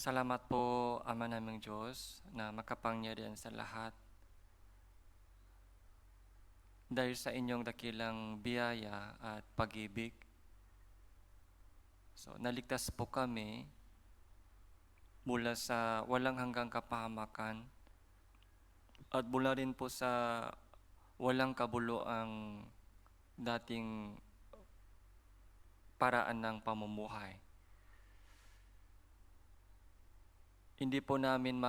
Salamat po, Ama naming Diyos, na makapangyarihan sa lahat. Dahil sa inyong dakilang biyaya at pag-ibig, naligtas po kami mula sa walang hanggang kapahamakan at mula rin po sa walang kabuluang dating paraan ng pamumuhay. Hindi po namin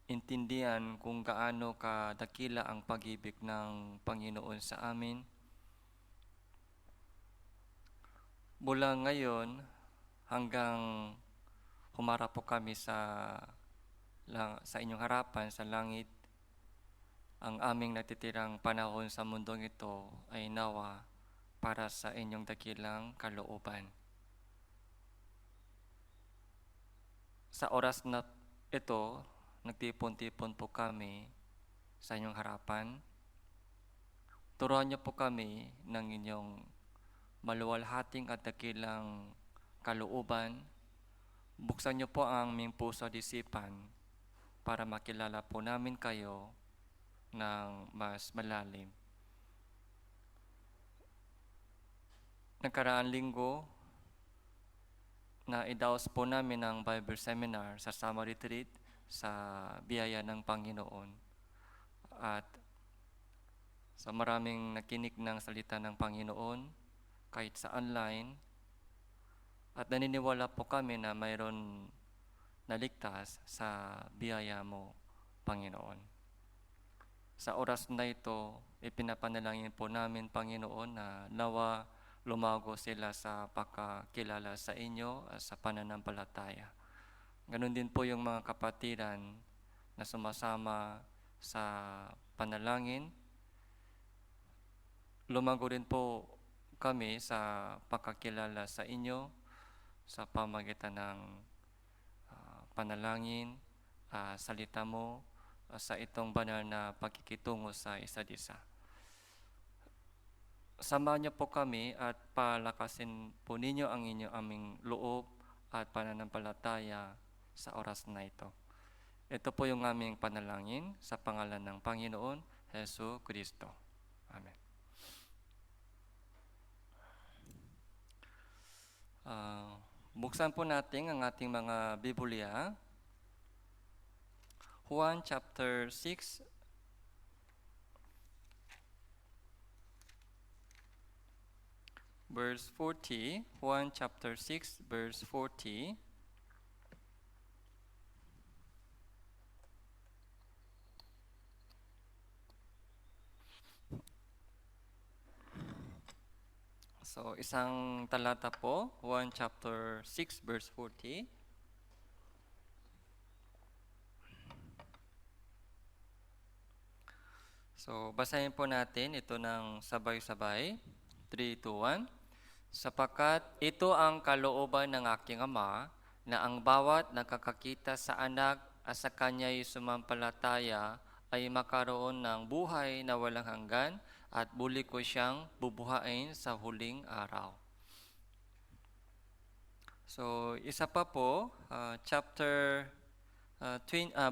maintindihan kung gaano kadakila ang pag-ibig ng Panginoon sa amin. Mula ngayon hanggang humarap po kami sa inyong harapan sa langit, ang aming natitirang panahon sa mundong ito ay nawa para sa inyong dakilang kalooban. Sa oras na ito, nagtipon-tipon po kami sa inyong harapan. Turuan niyo po kami ng inyong maluwalhating at dakilang kalooban. Buksan niyo po ang aming puso at isipan para makilala po namin kayo ng mas malalim. Nagkaraang linggo, na idaos po namin ang Bible Seminar sa Summer Retreat sa biyaya ng Panginoon. At sa maraming nakinig ng salita ng Panginoon, kahit sa online, at naniniwala po kami na mayroon naligtas sa biyaya mo, Panginoon. Sa oras na ito, ipinapanalangin po namin, Panginoon, na nawa lumago sila sa pagkakilala sa inyo at sa pananampalataya. Ganon din po yung mga kapatiran na sumasama sa panalangin. Lumago rin po kami sa pagkakilala sa inyo sa pamagitan ng panalangin, salita mo, sa itong banal na pagkikitungo sa isa't isa. Samahan niyo po kami at palakasin po ninyo ang aming loob at pananampalataya sa oras na ito. Ito po yung aming panalangin sa pangalan ng Panginoon Hesu Kristo. Amen. Buksan po natin ang ating mga Biblia. Juan chapter 6, verse 40. Juan chapter 6, verse 40. So, isang talata po, Juan chapter 6, verse 40. So, basahin po natin ito ng sabay-sabay. 3, 2, 1. Sapagkat ito ang kalooban ng aking Ama, na ang bawat nakakakita sa anak at sa kanya'y sumampalataya ay makaroon ng buhay na walang hanggan, at muli ko siyang bubuhayin sa huling araw. So, isa pa po,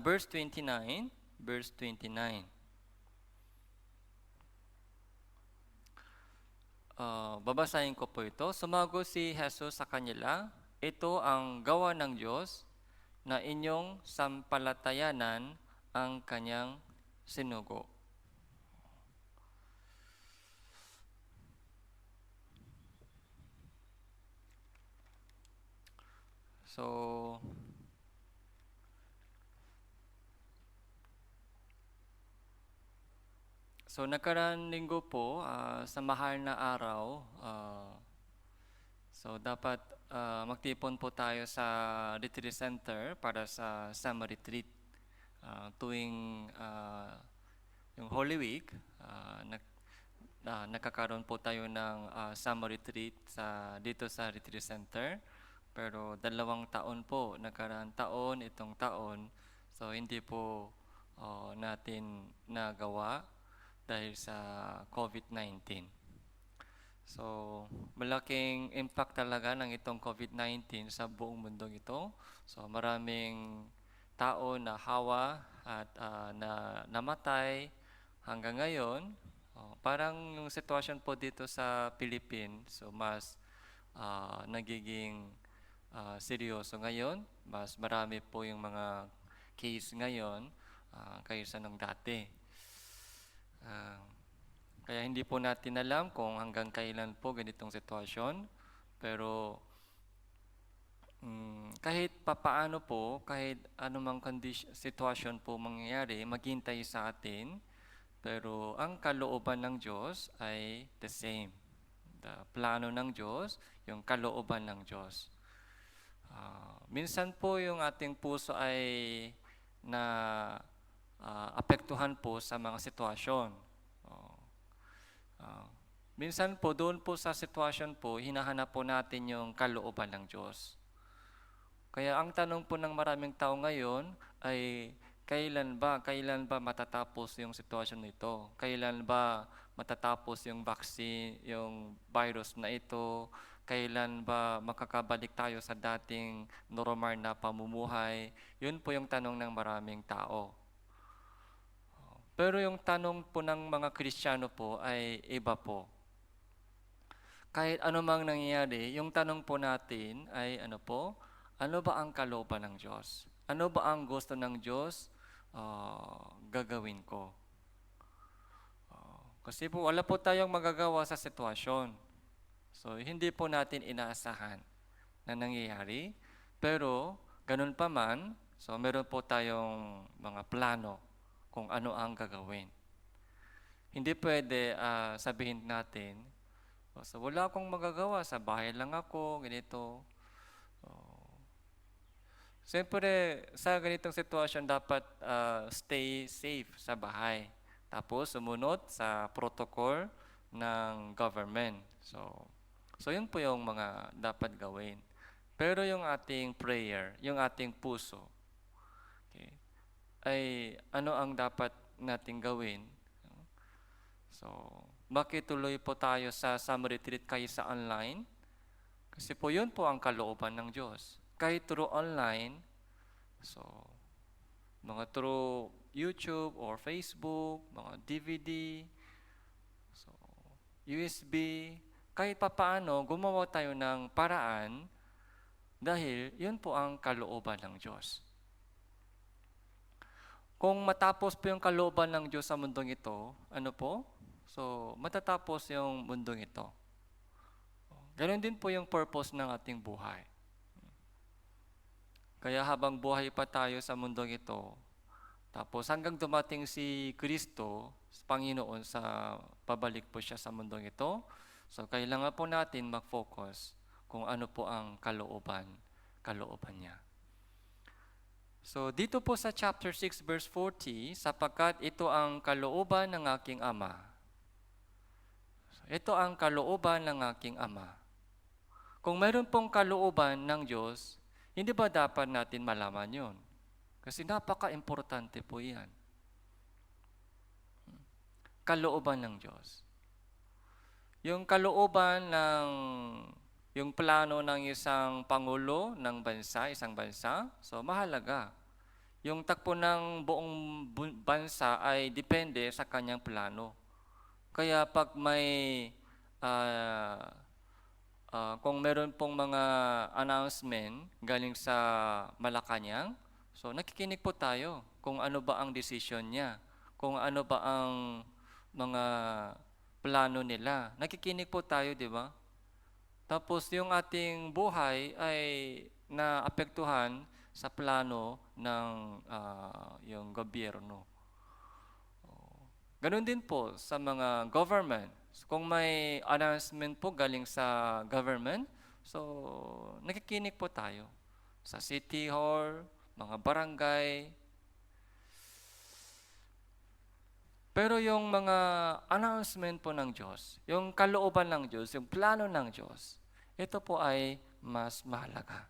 verse 29, verse 29. Babasahin ko po ito. Sumagot si Jesus sa kanila, ito ang gawa ng Diyos, na inyong sampalatayanan ang kanyang sinugo. So nagkaraan linggo po, sa mahal na araw, dapat magtipon po tayo sa retreat center para sa summer retreat. Tuwing yung Holy Week, nagkakaroon po tayo ng summer retreat dito sa retreat center. Pero 2 taon po, nagkaraan taon, itong taon, so hindi po natin nagawa dahil sa COVID-19. So, malaking impact talaga ng itong COVID-19 sa buong mundo ito. So, maraming tao na hawa at na namatay hanggang ngayon. Parang yung sitwasyon po dito sa Philippines, so mas nagiging seryoso ngayon. Mas marami po yung mga case ngayon kaysa nung dati. Ah, Kaya hindi po natin alam kung hanggang kailan po ganitong sitwasyon. Pero kahit papaano po, kahit anumang sitwasyon po mangyayari, maghintay sa atin. Pero ang kalooban ng Diyos ay the same. The plano ng Diyos, yung kalooban ng Diyos. Minsan po yung ating puso ay na apektuhan po sa mga sitwasyon. Minsan po doon po sa sitwasyon po, hinahanap po natin yung kalooban ng Diyos. Kaya ang tanong po ng maraming tao ngayon ay kailan ba matatapos yung sitwasyon nito? Kailan ba matatapos yung vaccine, yung virus na ito? Kailan ba makakabalik tayo sa dating normal na pamumuhay? Yun po yung tanong ng maraming tao. Pero yung tanong po ng mga Kristiyano po ay iba po. Kahit anumang nangyayari, yung tanong po natin ay ano ba ang kalooban ng Diyos? Ano ba ang gusto ng Diyos gagawin ko? Kasi po wala po tayong magagawa sa sitwasyon. So hindi po natin inaasahan na nangyayari. Pero ganun pa man, so meron po tayong mga plano kung ano ang gagawin. Hindi pwede sabihin natin, so wala akong magagawa, sa bahay lang ako, ganito. Siyempre, sa ganitong sitwasyon, dapat stay safe sa bahay. Tapos, sumunod sa protocol ng government. So yun po yung mga dapat gawin. Pero yung ating prayer, yung ating puso, okay, ay ano ang dapat nating gawin? So, bakit tuloy po tayo sa summer retreat kaysa online? Kasi po yun po ang kalooban ng Diyos. Kahit through online, so mga through YouTube or Facebook, mga DVD, so USB, kahit papaano gumawa tayo ng paraan dahil yun po ang kalooban ng Diyos. Kung matapos po yung kalooban ng Diyos sa mundong ito, ano po? So, matatapos yung mundong ito. Ganon din po yung purpose ng ating buhay. Kaya habang buhay pa tayo sa mundong ito, tapos hanggang dumating si Kristo, Panginoon, sa pabalik po siya sa mundong ito, so kailangan po natin mag-focus kung ano po ang kalooban niya. So dito po sa chapter 6 verse 40, sapagkat ito ang kalooban ng aking Ama. So, ito ang kalooban ng aking Ama. Kung mayroon pong kalooban ng Diyos, hindi ba dapat natin malaman yun? Kasi napaka-importante po yan. Kalooban ng Diyos. Yung kalooban yung plano ng isang pangulo ng isang bansa, so mahalaga. Yung takbo ng buong bansa ay depende sa kanyang plano. Kaya pag may kung meron pong mga announcement galing sa Malacanang, so nakikinig po tayo kung ano ba ang decision niya, kung ano ba ang mga plano nila. Nakikinig po tayo, di ba? Tapos yung ating buhay ay naapektuhan sa plano ng yung gobyerno. Ganun din po sa mga government. So, kung may announcement po galing sa government, so nakikinig po tayo sa city hall, mga barangay. Pero yung mga announcement po ng Diyos, yung kalooban ng Diyos, yung plano ng Diyos, ito po ay mas mahalaga.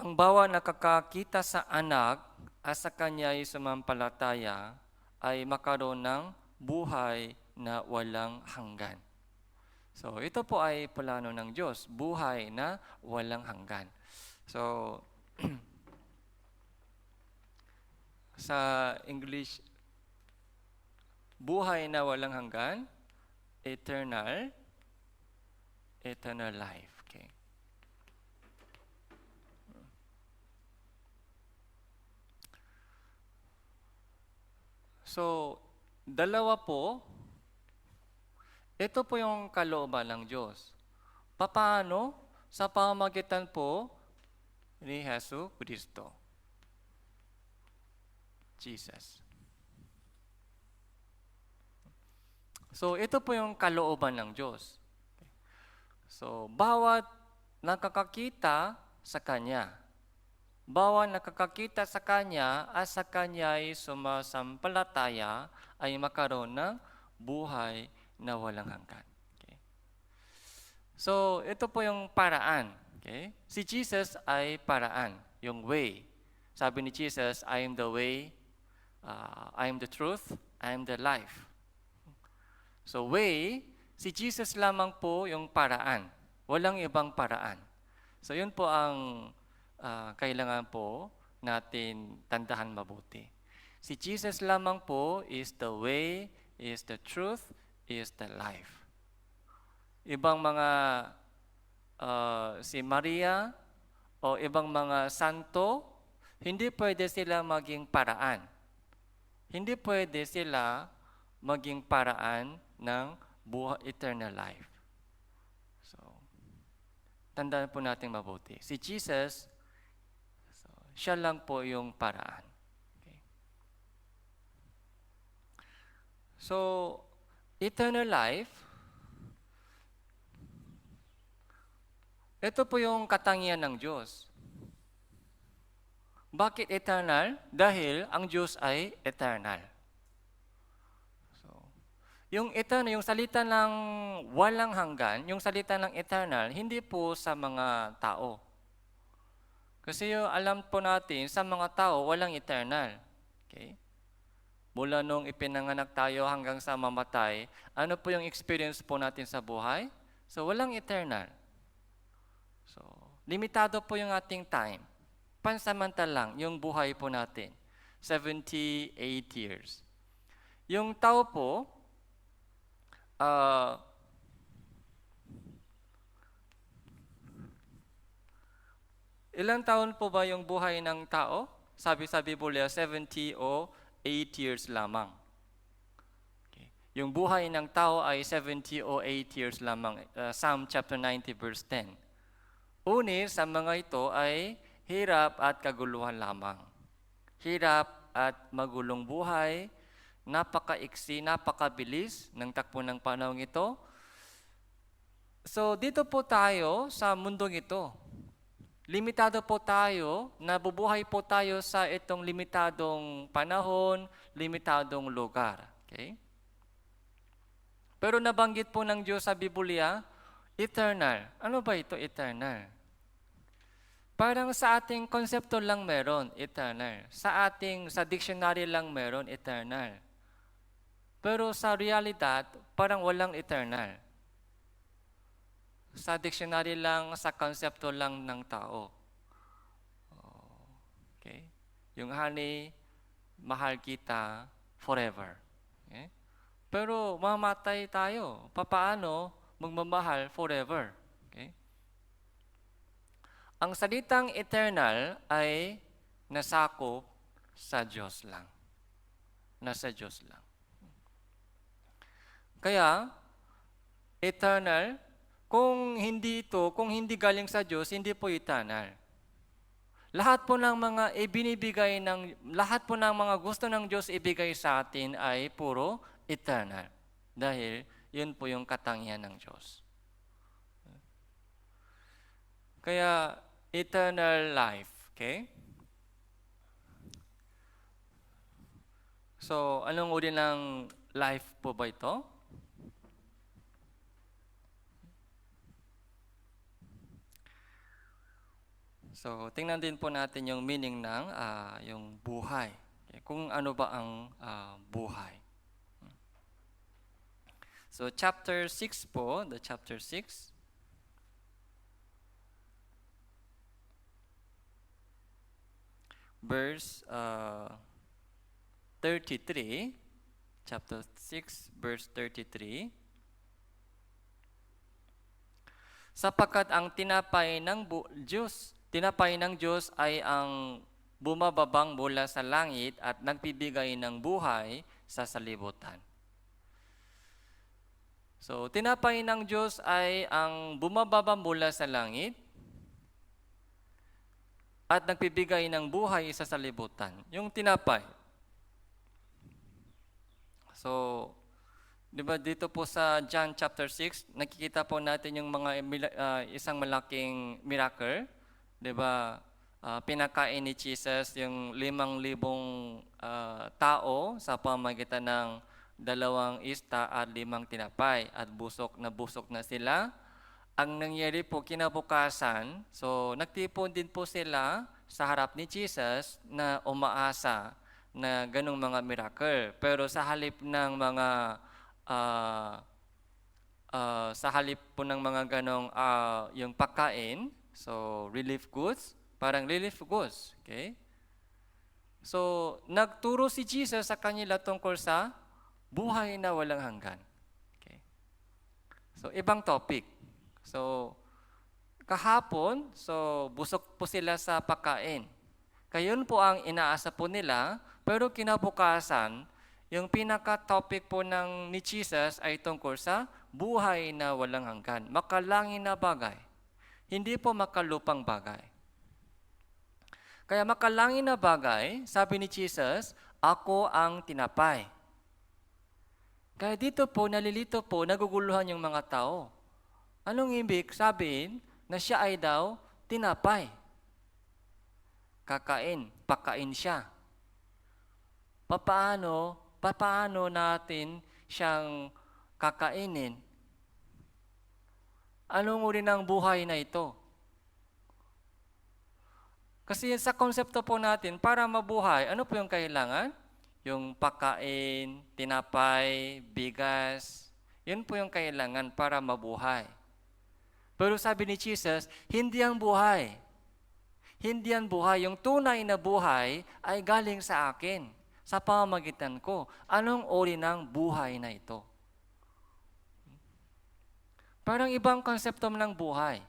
Ang bawat nakakakita sa anak at sa kanya ay sumampalataya ay makaroon ng buhay na walang hanggan. So, ito po ay plano ng Diyos, buhay na walang hanggan. So, sa English, buhay na walang hanggan, eternal life. Okay. So, dalawa po, ito po yung kalooban ng Diyos. Paano? Sa pamamagitan po ni Hesu Kristo. Jesus. So, ito po yung kalooban ng Diyos. So, bawat nakakakita sa Kanya, bawat nakakakita sa Kanya at sa Kanya ay sumasampalataya ay makaroon ng buhay na walang hanggan. Okay. So, ito po yung paraan. Okay. Si Jesus ay paraan, yung way. Sabi ni Jesus, I am the way, I am the truth, I am the life. So, way, si Jesus lamang po yung paraan. Walang ibang paraan. So, yun po ang kailangan po natin tandahan mabuti. Si Jesus lamang po is the way, is the truth, is the life. Ibang mga si Maria o ibang mga santo, hindi pwede sila maging paraan. Hindi pwede sila maging paraan ng eternal life. So, tandaan po natin mabuti. Si Jesus, siya lang po yung paraan. Okay. So, eternal life, ito po yung katangian ng Diyos. Bakit eternal? Dahil ang Diyos ay eternal. So, yung eternal, yung salita ng walang hanggan, yung salita ng eternal, hindi po sa mga tao. Kasi alam po natin, sa mga tao, walang eternal. Okay? Mula nung ipinanganak tayo hanggang sa mamatay, ano po yung experience po natin sa buhay? So, walang eternal. So, limitado po yung ating time. Pansamantalang yung buhay po natin. 78 years. Yung tao po, ilang taon po ba yung buhay ng tao? Sabi po nila, 70 o 8 years lamang. Okay. Yung buhay ng tao ay 70 o 8 years lamang. Psalm chapter 90 verse 10. Uni sa mga ito ay hirap at kaguluhan lamang. Hirap at magulong buhay, napakaiksi, napakabilis ng takbo ng panahong ito. So dito po tayo sa mundong ito. Limitado po tayo, nabubuhay po tayo sa itong limitadong panahon, limitadong lugar. Okay? Pero nabanggit po ng Diyos sa Biblia, eternal. Ano ba ito, eternal? Parang sa ating konsepto lang meron, eternal. Sa dictionary lang meron, eternal. Pero sa realidad, parang walang eternal. Sa dictionary lang, sa konsepto lang ng tao. Okay? Yung honey, mahal kita forever. Okay? Pero mamatay tayo. Papaano magmamahal forever? Okay? Ang salitang eternal ay nasakop sa Diyos lang. Nasa Diyos lang. Kaya, eternal, kung hindi galing sa Diyos, hindi po eternal. Lahat po ng mga gusto ng Diyos ibigay sa atin ay puro eternal. Dahil yun po yung katangian ng Diyos. Kaya, eternal life. Okay? So, anong uri ng life po ba ito? So, tingnan din po natin yung meaning ng yung buhay. Okay? Kung ano ba ang buhay. So chapter 6 po, the chapter 6. Verse 33, chapter 6, verse 33. Sapagkat ang tinapay ng Diyos ay ang bumababang mula sa langit at nagbibigay ng buhay sa salibutan. So, tinapay ng Diyos ay ang bumababa mula sa langit at nagbibigay ng buhay sa salibutan. Yung tinapay. So, di ba dito po sa John chapter 6, nakikita po natin yung mga isang malaking miracle. Di ba? Pinakain ni Jesus yung 5,000 tao sa pamamagitan ng 2 isda at 5 tinapay at busok na sila. Ang nangyari po kinabukasan, so nagtipon din po sila sa harap ni Jesus na umaasa na ganong mga miracle. Pero sa halip ng mga sa halip po ng mga ganong yung pagkain, so relief goods, okay? So nagturo si Jesus sa kanila tungkol sa buhay na walang hanggan. Okay? So ibang topic. So, kahapon, so busok po sila sa pagkain. Kayon po ang inaasa po nila, pero kinabukasan, yung pinaka-topic po ni Jesus ay tungkol sa buhay na walang hanggan. Makalangin na bagay. Hindi po makalupang bagay. Kaya makalangin na bagay, sabi ni Jesus, ako ang tinapay. Kaya dito po, nalilito po, naguguluhan yung mga tao. Anong ibig sabihin na siya ay daw tinapay? Pakain siya. Papaano natin siyang kakainin? Anong uri ng buhay na ito? Kasi sa konsepto po natin, para mabuhay, ano po yung kailangan? Yung pakain, tinapay, bigas, yun po yung kailangan para mabuhay. Pero sabi ni Jesus, hindi ang buhay. Hindi ang buhay. Yung tunay na buhay ay galing sa akin, sa pamamagitan ko. Anong uri ng buhay na ito? Parang ibang konsepto ng buhay.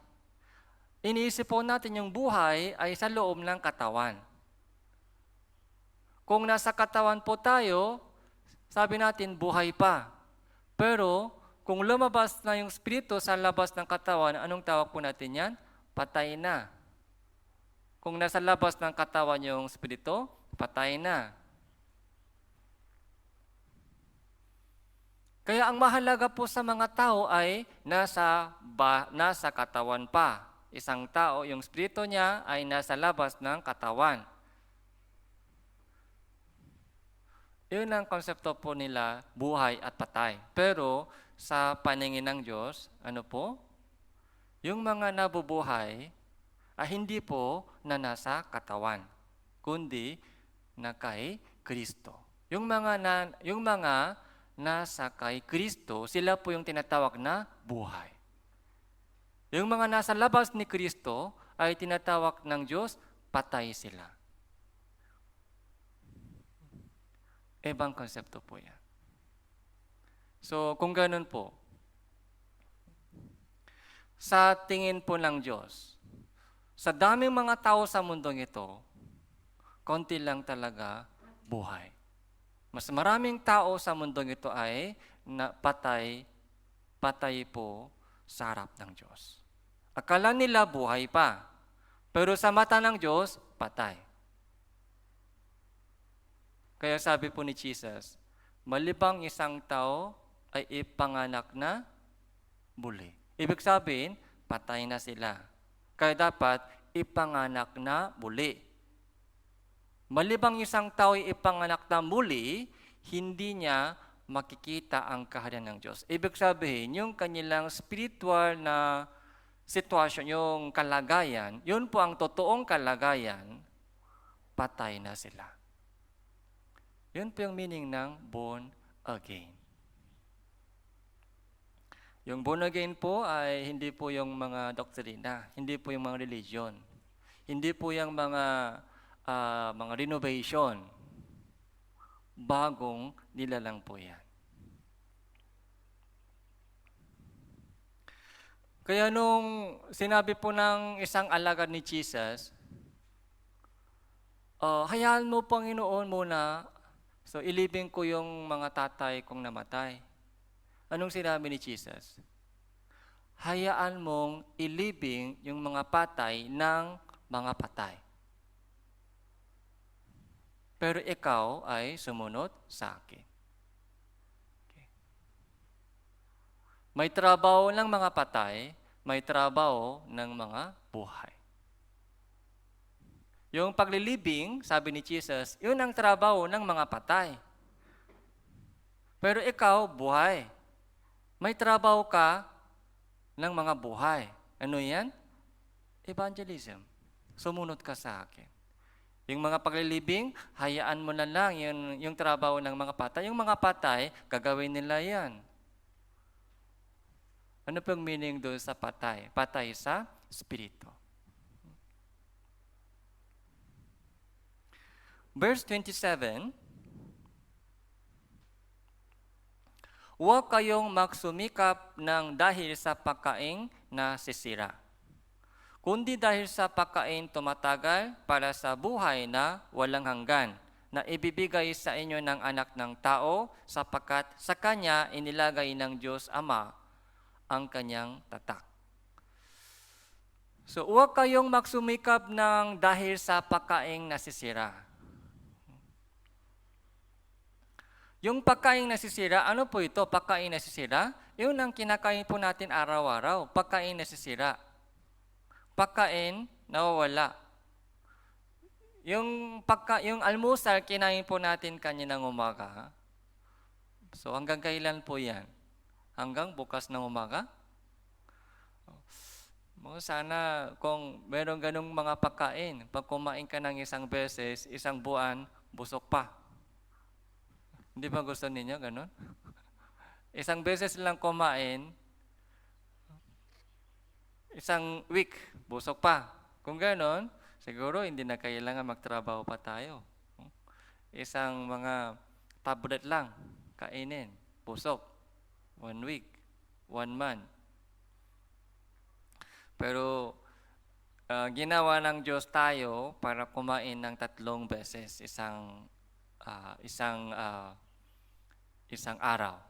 Iniisip po natin yung buhay ay sa loob ng katawan. Kung nasa katawan po tayo, sabi natin buhay pa. Pero kung lumabas na yung spirito sa labas ng katawan, anong tawag po natin yan? Patay na. Kung nasa labas ng katawan yung spirito, patay na. Kaya ang mahalaga po sa mga tao ay nasa katawan pa. Isang tao, yung spirito niya ay nasa labas ng katawan. Yun ang konsepto po nila, buhay at patay. Pero sa paningin ng Diyos, ano po? Yung mga nabubuhay ay hindi po na nasa katawan, kundi na kay Kristo. Yung mga nasa kay Kristo, sila po yung tinatawag na buhay. Yung mga nasa labas ni Kristo ay tinatawag ng Diyos, patay sila. Ibang konsepto po yan. So, kung ganun po, sa tingin po ng Diyos, sa daming mga tao sa mundong ito, konti lang talaga buhay. Mas maraming tao sa mundong ito ay patay po sa harap ng Diyos. Akala nila buhay pa, pero sa mata ng Diyos, patay. Kaya sabi po ni Jesus, malibang isang tao ay ipanganak na muli. Ibig sabihin, patay na sila. Kaya dapat ipanganak na muli. Malibang isang tao ay ipanganak na muli, hindi niya makikita ang kaharian ng Diyos. Ibig sabihin, yung kanilang spiritual na sitwasyon, yung kalagayan, yun po ang totoong kalagayan, patay na sila. Yun po yung meaning ng born again. Yung born again po ay hindi po yung mga doktrina, hindi po yung mga religion, hindi po yung mga renovation. Bagong nilalang po yan. Kaya nung sinabi po ng isang alagad ni Jesus, hayaan mo Panginoon muna, so ilibing ko yung mga tatay kong namatay. Anong sinabi ni Jesus? Hayaan mong ilibing yung mga patay ng mga patay. Pero ikaw ay sumunod sa akin. Okay. May trabaho ng mga patay, may trabaho ng mga buhay. Yung paglilibing, sabi ni Jesus, yun ang trabaho ng mga patay. Pero ikaw, buhay. May trabaho ka ng mga buhay. Ano yan? Evangelism. Sumunod ka sa akin. Yung mga paglilibing, hayaan mo na lang yung trabaho ng mga patay. Yung mga patay, gagawin nila yan. Ano pong meaning doon sa patay? Patay sa spirito. Verse 27, huwag kayong magsumikap ng dahil sa pagkain na sisira, kundi dahil sa pagkain tumatagal para sa buhay na walang hanggan, na ibibigay sa inyo ng anak ng tao, sapagkat sa Kanya inilagay ng Diyos Ama ang Kanyang tatak. So, huwag kayong magsumikap ng dahil sa pagkain na sisira. Yung pagkain nasisira, ano po ito? Pagkain nasisira? Yun ang kinakain po natin araw-araw. Pagkain nasisira. Pagkain nawawala. Yung almusal, kinain po natin kaninang umaga. So hanggang kailan po yan? Hanggang bukas ng umaga? Sana kung meron ganung mga pagkain, pag kumain ka ng isang beses, isang buwan, busog pa. Hindi ba gusto ninyo ganun? Isang beses lang kumain, isang week, busog pa. Kung ganon, siguro hindi na kailangan magtrabaho pa tayo. Isang mga tablet lang, kainin, busog. 1 week, 1 month. Pero ginawa ng Diyos tayo para kumain ng 3 beses isang araw.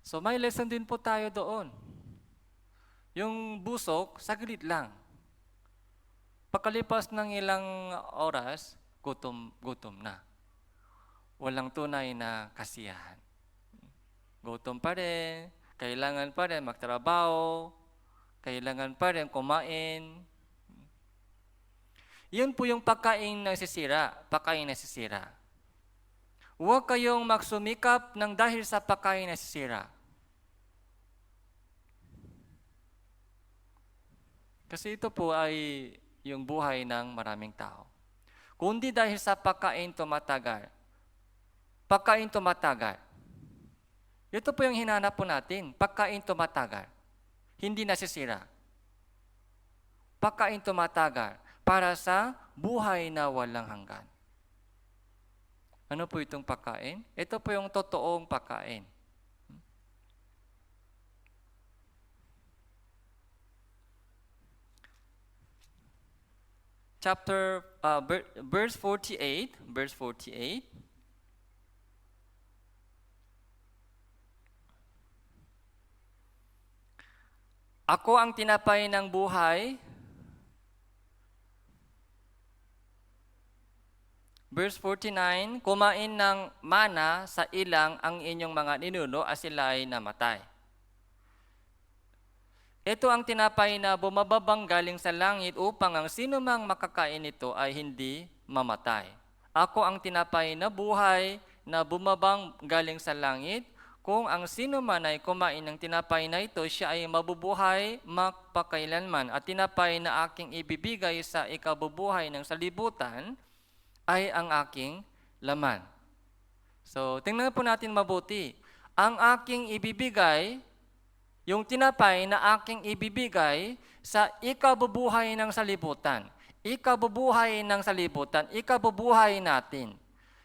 So may lesson din po tayo doon. Yung busog, saglit lang. Pagkalipas ng ilang oras, gutom na. Walang tunay na kasiyahan. Gutom pa rin, kailangan pa rin magtrabaho, kailangan pa rin kumain. Yun po yung pagkain nasisira. Huwag kayong magsumikap ng dahil sa pagkain nasisira. Kasi ito po ay yung buhay ng maraming tao. Kundi dahil sa pagkain tumatagal. Pagkain tumatagal. Ito po yung hinanap po natin. Pagkain tumatagal. Hindi nasisira. Pagkain tumatagal para sa buhay na walang hanggan. Ano po itong pagkain? Ito po yung totoong pagkain. Verse 48. Ako ang tinapay ng buhay. Verse 49, kumain ng mana sa ilang ang inyong mga ninuno at sila ay namatay. Ito ang tinapay na bumababang galing sa langit upang ang sino mang makakain nito ay hindi mamatay. Ako ang tinapay na buhay na bumabang galing sa langit. Kung ang sino man ay kumain ng tinapay na ito, siya ay mabubuhay magpakailanman. At tinapay na aking ibibigay sa ikabubuhay ng salibutan ay ang aking laman. So, tingnan po natin mabuti. ang aking ibibigay, yung tinapay na aking ibibigay sa ikabubuhay ng salibutan. Ikabubuhay ng salibutan, ikabubuhay natin.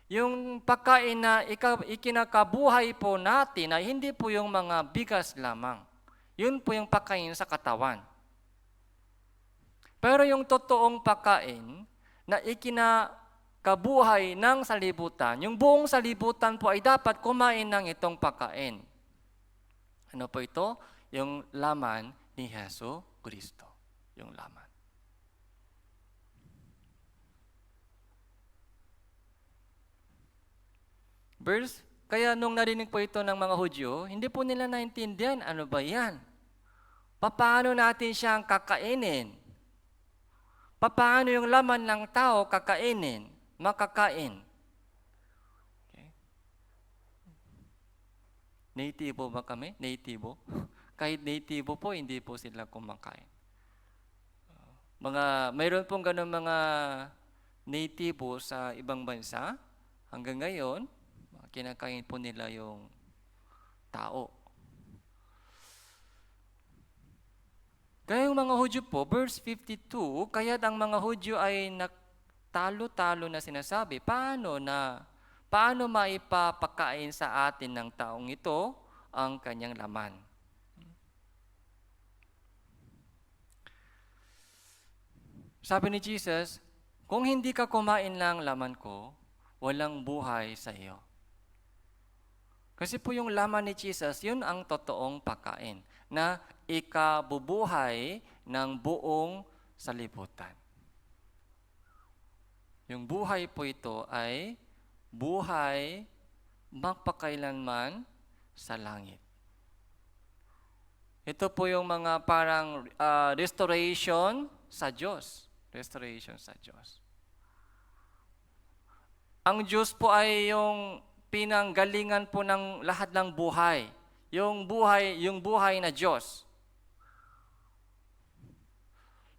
Yung pagkain na ikinakabuhay po natin ay hindi po yung mga bigas lamang. Yun po yung pagkain sa katawan. Pero yung totoong pagkain na ikinakabuhay ng salibutan, yung buong salibutan po ay dapat kumain ng itong pagkain. Ano po ito? Yung laman ni Hesus Kristo. Yung laman. Verse, kaya nung narinig po ito ng mga Hudyo, hindi po nila naintindihan, ano ba yan? Paano natin siyang kakainin? Paano yung laman ng tao kakainin? Makakain? Okay. Natibo ba kami? Natibo? Kahit natibo po, hindi po sila kumakain. Mayroon pong ganun mga natibo sa ibang bansa. Hanggang ngayon, kinakain po nila yung tao. Kaya yung mga Hudyo po, verse 52, kaya't ang mga Hudyo ay talo-talo na sinasabi, paano maipapakain sa atin ng taong ito ang kanyang laman? Sabi ni Jesus, kung hindi ka kumain ng laman ko, walang buhay sa iyo. Kasi po yung laman ni Jesus, yun ang totoong pagkain na ikabubuhay ng buong salibutan. Yung buhay po ito ay buhay magpakailanman sa langit. Ito po yung mga parang restoration sa Diyos. Restoration sa Diyos. Ang Diyos po ay yung pinanggalingan po ng lahat ng buhay. Yung buhay na Diyos.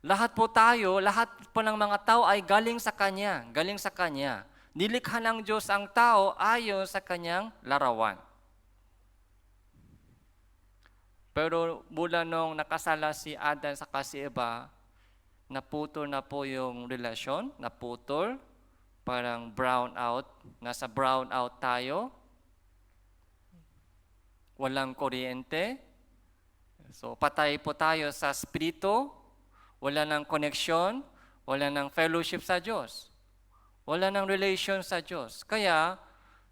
Lahat po ng mga tao ay galing sa Kanya. Nilikha ng Diyos ang tao ayon sa Kanyang larawan. Pero mula nung nakasala si Adan sa si Eva, naputol na po yung relasyon, parang brown out, nasa brown out tayo. Walang kuryente. So patay po tayo sa spirito. Wala ng connection, wala ng fellowship sa Diyos. Wala ng relation sa Diyos. Kaya,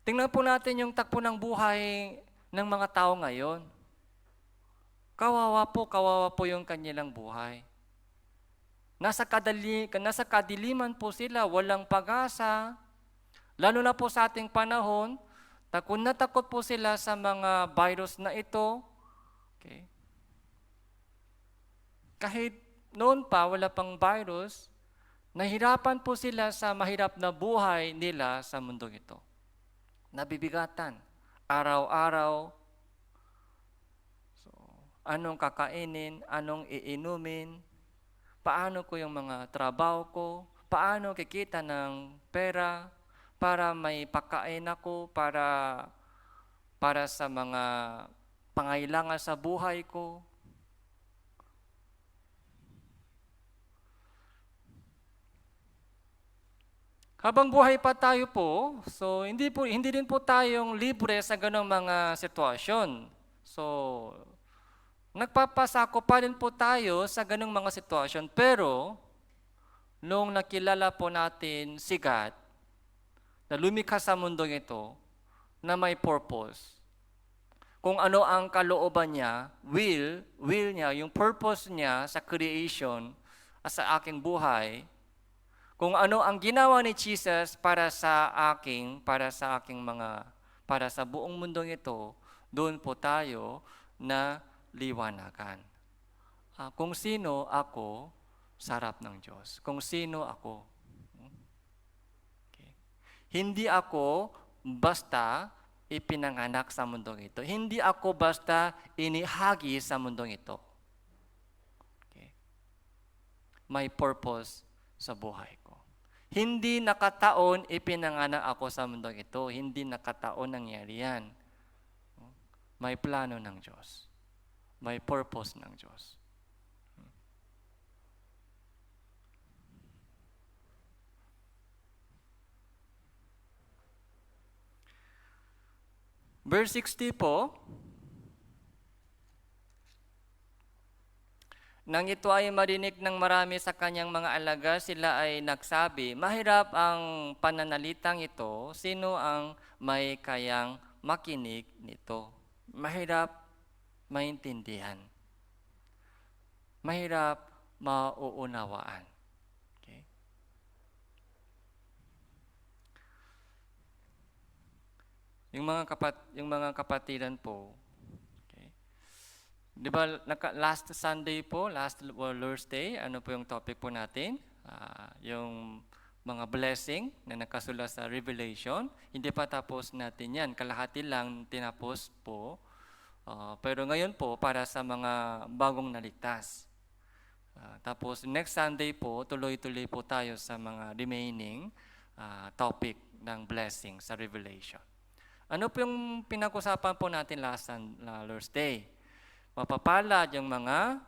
tingnan po natin yung takbo ng buhay ng mga tao ngayon. Kawawa po yung kanilang buhay. Nasa kadiliman po sila, walang pag-asa. Lalo na po sa ating panahon, takot na takot po sila sa mga virus na ito. Okay. Kahit noon pa, wala pang virus, nahirapan po sila sa mahirap na buhay nila sa mundong ito. Nabibigatan, araw-araw. So, anong kakainin, anong iinumin, paano ko yung mga trabaho ko, paano kikita ng pera para may pagkain ako, para sa mga pangailangan sa buhay ko. Habang buhay pa tayo po, so hindi din po tayong libre sa ganong mga sitwasyon. So, nagpapasako pa rin po tayo sa ganong mga sitwasyon. Pero, nung nakilala po natin si God, na lumikha sa mundong ito, na may purpose, kung ano ang kalooban niya, will niya, yung purpose niya sa creation, sa aking buhay, kung ano ang ginawa ni Jesus para sa buong mundong ito, doon po tayo na liwanagan. Kung sino ako sa harap ng Diyos. Kung sino ako. Okay. Hindi ako basta ipinanganak sa mundong ito. Hindi ako basta inihagi sa mundong ito. Okay. May purpose sa buhay ko. Hindi nakataon ipinanganak ako sa mundong ito. Hindi nakataon nangyari yan. May plano ng Diyos. May purpose ng Diyos. Verse 60 po, nang ito ay marinig ng marami sa kanyang mga alagad, sila ay nagsabi, mahirap ang pananalitang ito, sino ang may kayang makinig nito? Mahirap maintindihan. Mahirap mauunawaan. Okay? Yung mga kapatiran po, di ba, last Sunday po, last Lord's Day, ano po yung topic po natin? Yung mga blessing na nakasulat sa Revelation. Hindi pa tapos natin yan. Kalahati lang tinapos po. Pero ngayon po, para sa mga bagong naligtas. Tapos next Sunday po, tuloy-tuloy po tayo sa mga remaining topic ng blessing sa Revelation. Ano po yung pinag-usapan po natin last Lord's Day? Mapapalad yung mga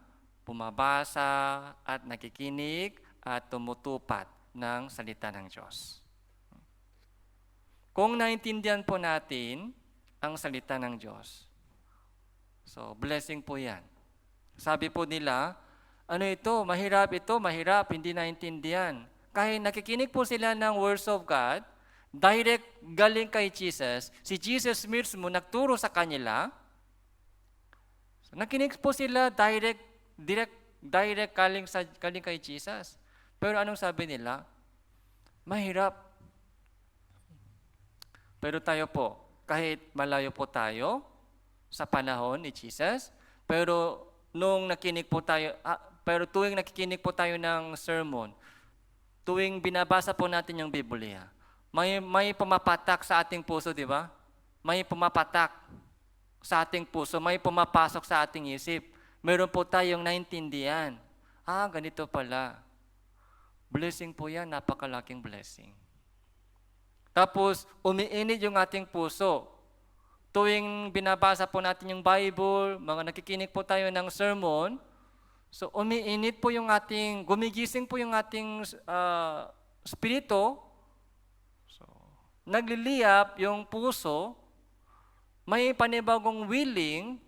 bumabasa at nakikinig at tumutupad ng salita ng Diyos. Kung naintindihan po natin ang salita ng Diyos, so blessing po yan. Sabi po nila, ano ito, mahirap, hindi naintindihan. Kahit nakikinig po sila ng words of God, direct galing kay Jesus, si Jesus mismo nagturo sa kanila. So, nakinig po sila direct galing kay Jesus. Pero anong sabi nila? Mahirap. Pero tayo po, kahit malayo po tayo sa panahon ni Jesus, pero tuwing nakikinig po tayo ng sermon, tuwing binabasa po natin yung Biblia, may pumapatak sa ating puso, di ba? May pumapatak sa ating puso, may pumapasok sa ating isip. Meron po tayong naintindihan. Ganito pala. Blessing po yan, napakalaking blessing. Tapos, umiinit yung ating puso. Tuwing binabasa po natin yung Bible, mga nakikinig po tayo ng sermon, so umiinit po yung gumigising po yung ating spirito, so nagliliyap yung puso, may panibagong willing,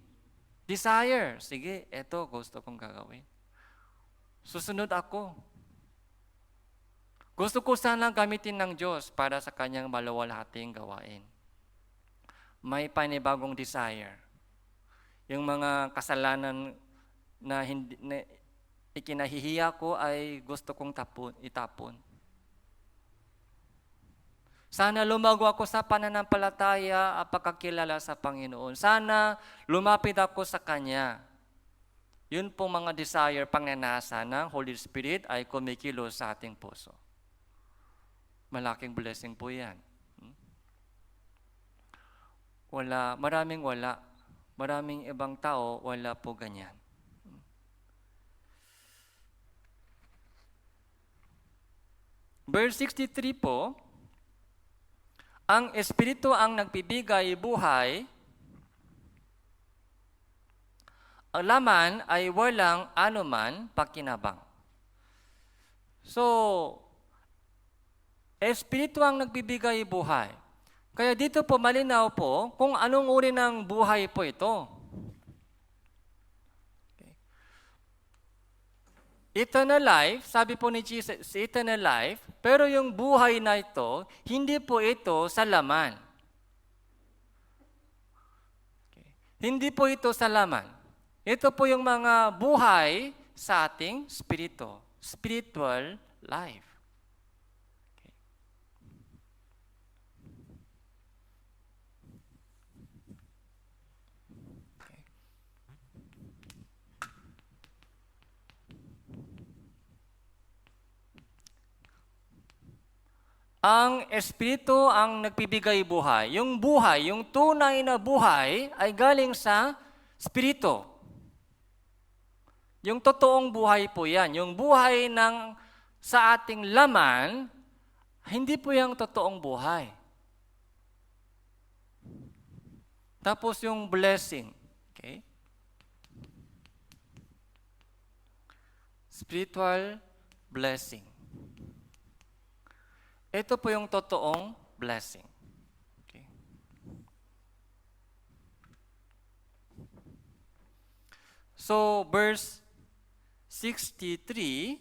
desire. Sige, eto gusto kong gagawin. Susunod ako. Gusto ko sana gamitin ng Diyos para sa kanyang maluwalhating gawain. May panibagong desire. Yung mga kasalanan na ikinahihiya ko ay gusto kong itapon. Sana lumago ako sa pananampalataya at pagkakilala sa Panginoon. Sana lumapit ako sa Kanya. Yun pong mga desire, pangnanasa ng Holy Spirit ay kumikilos sa ating puso. Malaking blessing po yan. Maraming ibang tao, wala po ganyan. Verse 63 po, ang Espiritu ang nagbibigay buhay, ang laman ay walang anuman pakinabang. So, Espiritu ang nagbibigay buhay. Kaya dito po malinaw po kung anong uri ng buhay po ito. Okay. Eternal life, sabi po ni Jesus, eternal life, pero yung buhay na ito, hindi po ito sa laman. Okay. Hindi po ito sa laman. Ito po yung mga buhay sa ating spiritual life. Ang Espiritu ang nagbibigay buhay. Yung buhay, yung tunay na buhay ay galing sa Espiritu. Yung totoong buhay po yan. Yung buhay sa ating laman, hindi po yung totoong buhay. Tapos yung blessing. Okay? Spiritual blessing. Ito po yung totoong blessing. Okay? So, verse 63,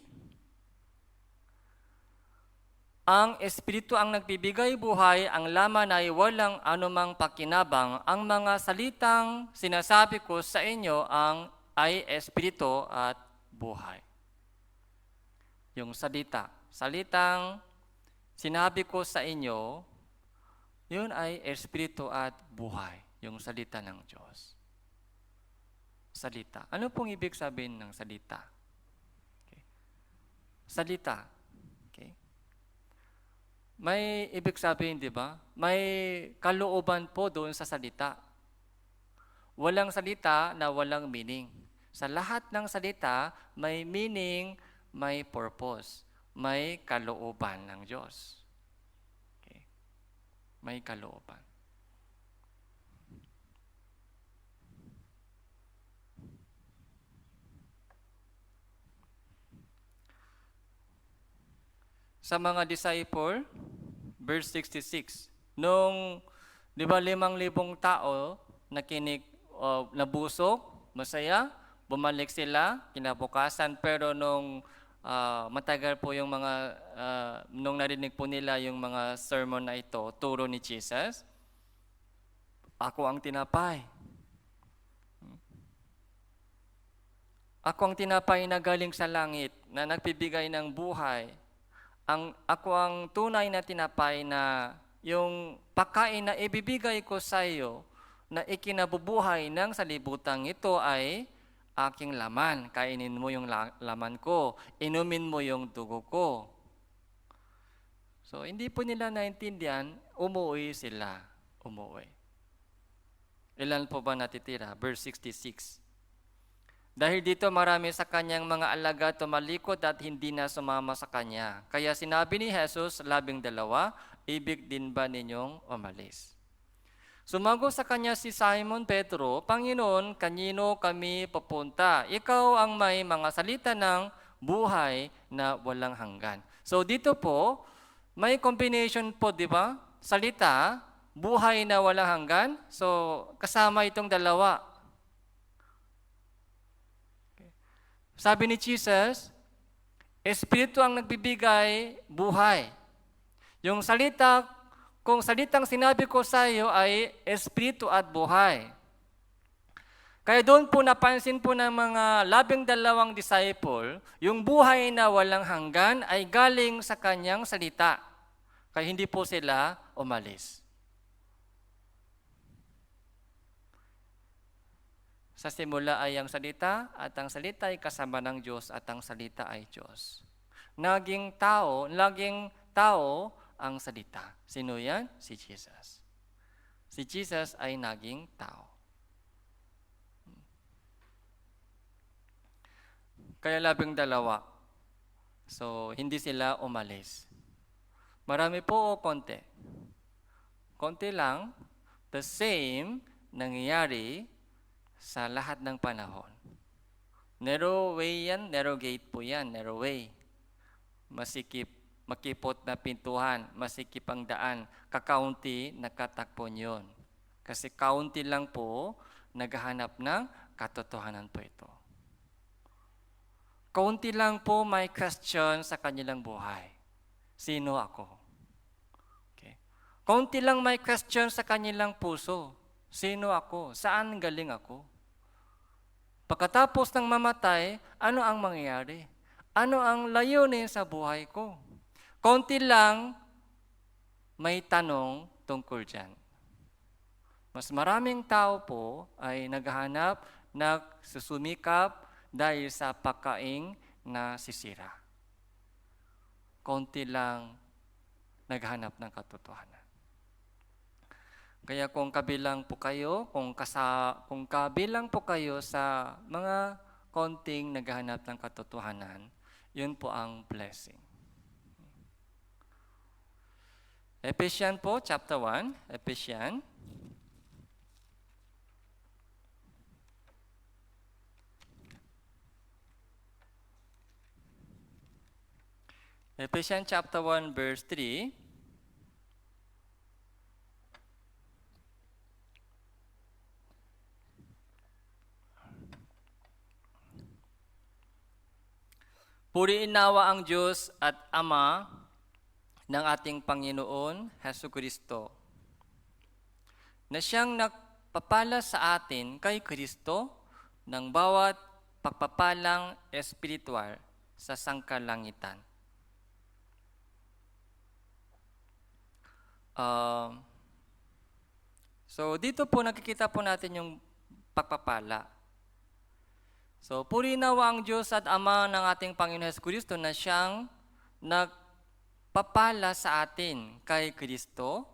ang Espiritu ang nagbibigay buhay, ang laman ay walang anumang pakinabang. Ang mga salitang sinasabi ko sa inyo ay Espiritu at buhay. Yung salitang sinabi ko sa inyo, yun ay Espiritu at buhay. Yung salita ng Diyos. Salita. Ano pong ibig sabihin ng salita? Okay. Salita. Okay. May ibig sabihin, di ba? May kalooban po doon sa salita. Walang salita na walang meaning. Sa lahat ng salita, may meaning, may purpose, may kalooban ng Diyos. Okay. May kalooban. Sa mga disciple, verse 66, nung 5,000 tao nakinig, nabusog, masaya, bumalik sila kinabukasan, pero nung matagal po yung mga, nung narinig po nila yung mga sermon na ito, turo ni Jesus, ako ang tinapay. Ako ang tinapay na galing sa langit, na nagbibigay ng buhay. Ako ang tunay na tinapay na yung pagkain na ibibigay ko sa iyo na ikinabubuhay ng salibutang ito ay aking laman. Kainin mo yung laman ko. Inumin mo yung dugo ko. So, hindi po nila naintindihan, umuwi sila. Umuwi. Ilan po ba natitira? Verse 66. Dahil dito marami sa kanyang mga alagad tumalikod at hindi na sumama sa kanya. Kaya sinabi ni Jesus, 12, ibig din ba ninyong umalis? Sumagot sa kanya si Simon Pedro, Panginoon, kanino kami papunta? Ikaw ang may mga salita ng buhay na walang hanggan. So dito po, may combination po, di ba? Salita, buhay na walang hanggan. So kasama itong dalawa. Sabi ni Jesus, Espiritu ang nagbibigay buhay. Yung salita, kung salitang sinabi ko sa iyo ay Espiritu at buhay. Kaya doon po napansin po ng mga 12 disciple, yung buhay na walang hanggan ay galing sa kanyang salita. Kaya hindi po sila umalis. Sa simula ay ang salita, at ang salita ay kasama ng Diyos, at ang salita ay Diyos. Naging tao ang salita. Sino yan? Si Jesus. Si Jesus ay naging tao. Kaya 12. So, hindi sila umalis. Marami po o konti? Konti lang. The same nangyayari sa lahat ng panahon. Narrow way yan, narrow gate po yan, narrow way. Makipot na pintuhan, masikip ang daan, kakaunti, nakatakbo yun. Kasi kaunti lang po, naghahanap ng katotohanan po ito. Kaunti lang po may question sa kanilang buhay. Sino ako? Okay. Kaunti lang may question sa kanilang puso. Sino ako? Saan galing ako? Pagkatapos ng mamatay, ano ang mangyayari? Ano ang layunin sa buhay ko? Kaunti lang may tanong tungkol dyan. Mas maraming tao po ay naghahanap, nagsusumikap dahil sa pagkaing na sisira. Kaunti lang naghahanap ng katotohanan. Kaya kung kabilang po kayo, kung kabilang po kayo sa mga konting naghahanap ng katotohanan, yun po ang blessing. Ephesians po, chapter 1, Ephesians. Ephesians chapter 1, verse 3. Purihin nawa ang Diyos at Ama ng ating Panginoon Hesukristo, na siyang nagpapala sa atin kay Kristo ng bawat pagpapalang espiritual sa sangkalangitan. So dito po nakikita po natin yung pagpapala. So purihin nawa ang Diyos at Ama ng ating Panginoon Hesukristo na siyang nagpapala sa atin kay Kristo.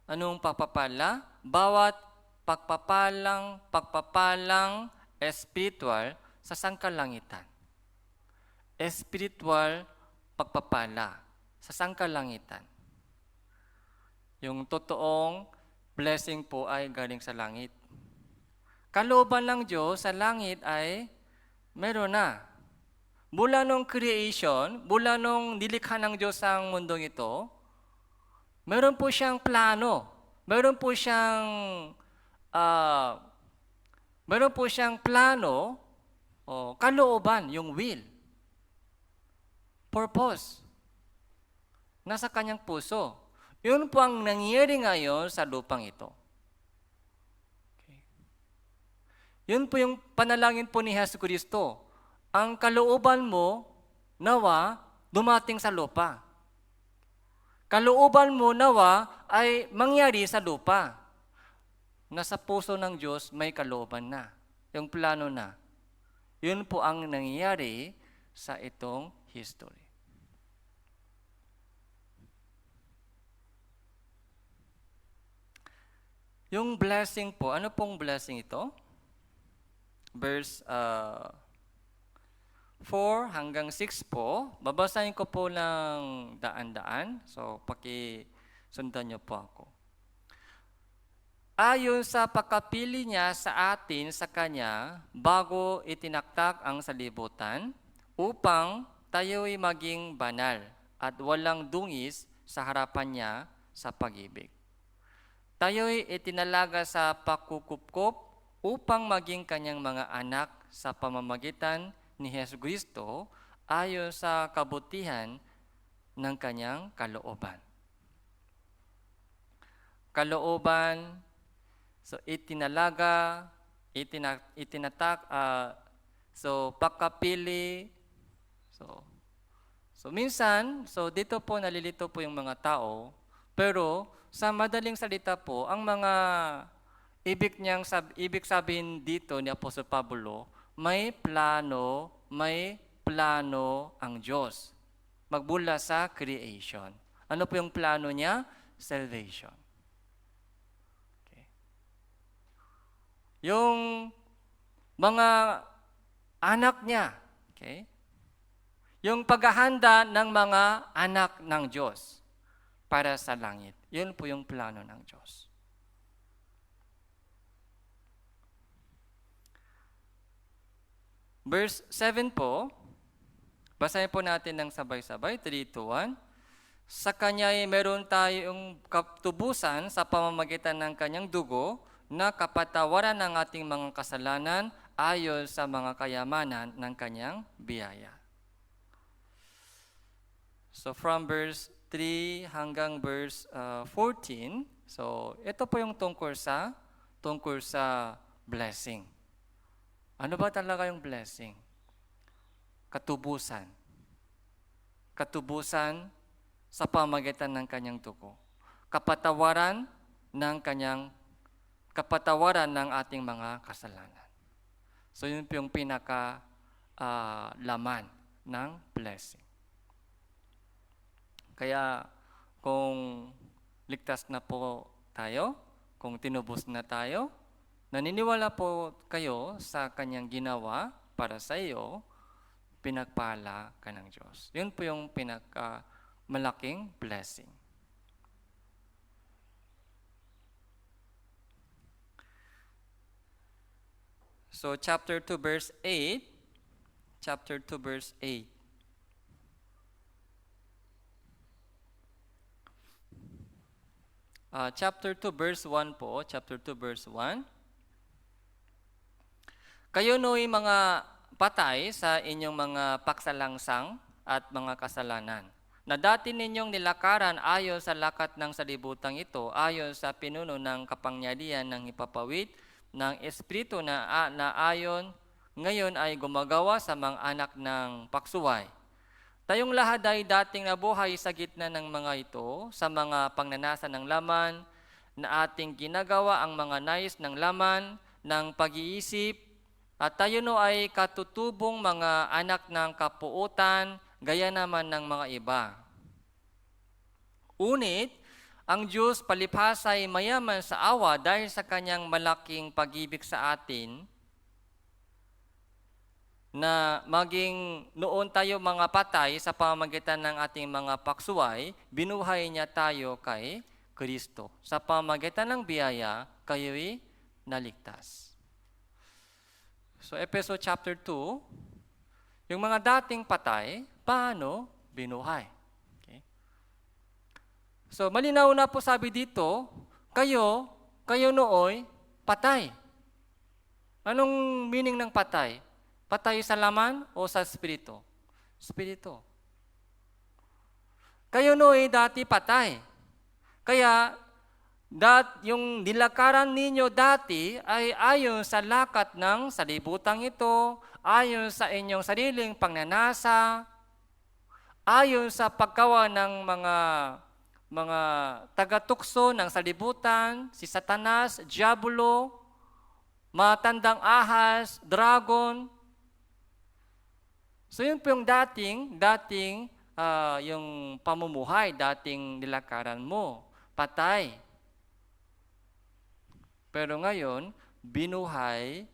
Anong pagpapala? Bawat pagpapalang espiritual sa sangkalangitan. Espiritual pagpapala sa sangkalangitan. Yung totoong blessing po ay galing sa langit. Kalooban ng Diyos sa langit ay meron na. Mula nung creation, mula nung nilikha ng Diyos ang mundong ito, meron po siyang plano. Meron po siyang plano, kalooban, yung will. Purpose. Nasa kanyang puso. Yun po ang nangyayari ngayon sa lupang ito. Okay. Yun po yung panalangin po ni Hesukristo. Ang kalooban mo, nawa, dumating sa lupa. Kalooban mo, nawa, ay mangyari sa lupa. Nasa puso ng Diyos, may kalooban na. Yung plano na. Yun po ang nangyayari sa itong history. Yung blessing po, ano pong blessing ito? Verse 4 hanggang 6 po. Babasahin ko po ng daan-daan. So, pakisundan niyo po ako. Ayon sa pagkapili niya sa atin sa Kanya, bago itinaktak ang salibutan, upang tayo'y maging banal at walang dungis sa harapan niya sa pag-ibig. Tayo'y itinalaga sa pakukupkop upang maging kanyang mga anak sa pamamagitan ni Hesukristo ayon sa kabutihan ng kanyang kalooban. Kalooban, so itinalaga, itinatak, so pakapili. So minsan, so dito po nalilito po yung mga tao, pero sa madaling salita po, ang mga ibig sabihin dito ni Apostol Pablo, may plano ang Diyos. Magmula sa creation. Ano po yung plano niya? Salvation. Okay. Yung mga anak niya, okay? Yung paghahanda ng mga anak ng Diyos para sa langit. Yun po yung plano ng Diyos. Verse 7 po, basahin po natin ng sabay-sabay, 3, 2, 1. Sa Kanya ay meron tayong katubusan sa pamamagitan ng Kanyang dugo na kapatawaran ng ating mga kasalanan ayon sa mga kayamanan ng Kanyang biyaya. So from verse 3 hanggang verse 14, so ito po yung tungkol sa blessing. Ano ba talaga yung blessing? Katubusan. Katubusan sa pamamagitan ng kanyang dugo. Kapatawaran ng ating mga kasalanan. So yun po yung laman ng blessing. Kaya kung ligtas na po tayo, kung tinubos na tayo, naniniwala po kayo sa kanyang ginawa para sa iyo, pinagpala ka ng Diyos. Yun po yung malaking blessing. So chapter 2 verse 8. chapter 2 verse 1 po, chapter 2 verse 1. Kayo no'y mga patay sa inyong mga paksalangsang at mga kasalanan, na dati ninyong nilakaran ayon sa lakat ng salibutang ito, ayon sa pinuno ng kapangyarihan ng hipapawid ng Espiritu na ayon ngayon ay gumagawa sa mga anak ng paksuway. Tayong lahat ay dating nabuhay sa gitna ng mga ito, sa mga pangnanasa ng laman, na ating ginagawa ang mga nais ng laman, ng pag-iisip, at tayo no ay katutubong mga anak ng kapuutan, gaya naman ng mga iba. Unit, ang Diyos palibhasa ay mayaman sa awa dahil sa kanyang malaking pag-ibig sa atin, na maging noon tayo mga patay sa pamamagitan ng ating mga paksuway, binuhay niya tayo kay Kristo. Sa pamamagitan ng biyaya, kayo'y naligtas. So, Efeso chapter 2, yung mga dating patay, paano binuhay? Okay. So, malinaw na po sabi dito, kayo nooy patay. Anong meaning ng patay? Patay sa laman o sa espiritu? Espiritu. Kayo nooy dati patay. Kaya, yung nilakaran ninyo dati ay ayon sa lakat ng salibutang ito, ayon sa inyong sariling pangnanasa, ayon sa paggawa ng mga tagatukso ng salibutan, si Satanas, Diablo, matandang ahas, dragon. So yun po yung dating yung pamumuhay, dating nilakaran mo, patay. Pero ngayon, binuhay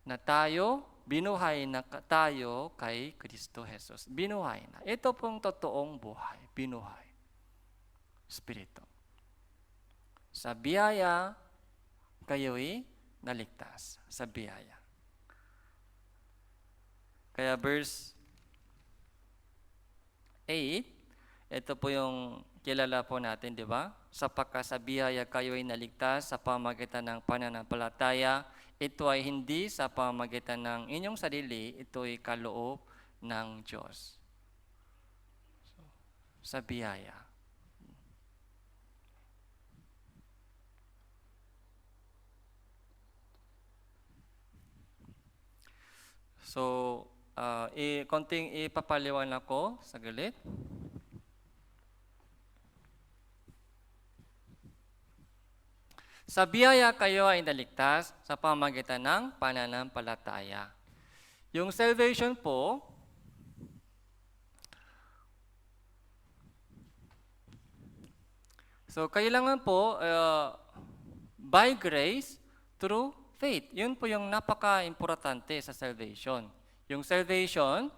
na tayo kay Kristo Jesus. Binuhay na. Ito pong totoong buhay, binuhay. Espiritu. Sa biyaya, kayo'y naligtas. Sa biyaya. Kaya verse 8, ito po yung kilala po natin, di ba? Sapagkat sa biyaya kayo ay naligtas sa pamamagitan ng pananampalataya, ito ay hindi sa pamamagitan ng inyong sarili, ito ay kaloob ng Diyos. So, sa biyaya. So, konting ipapaliwanag ko saglit. Sa biyaya kayo ay naligtas sa pamamagitan ng pananampalataya. Yung salvation po, so kailangan po by grace through faith. Yun po yung napaka-importante sa salvation. Yung salvation,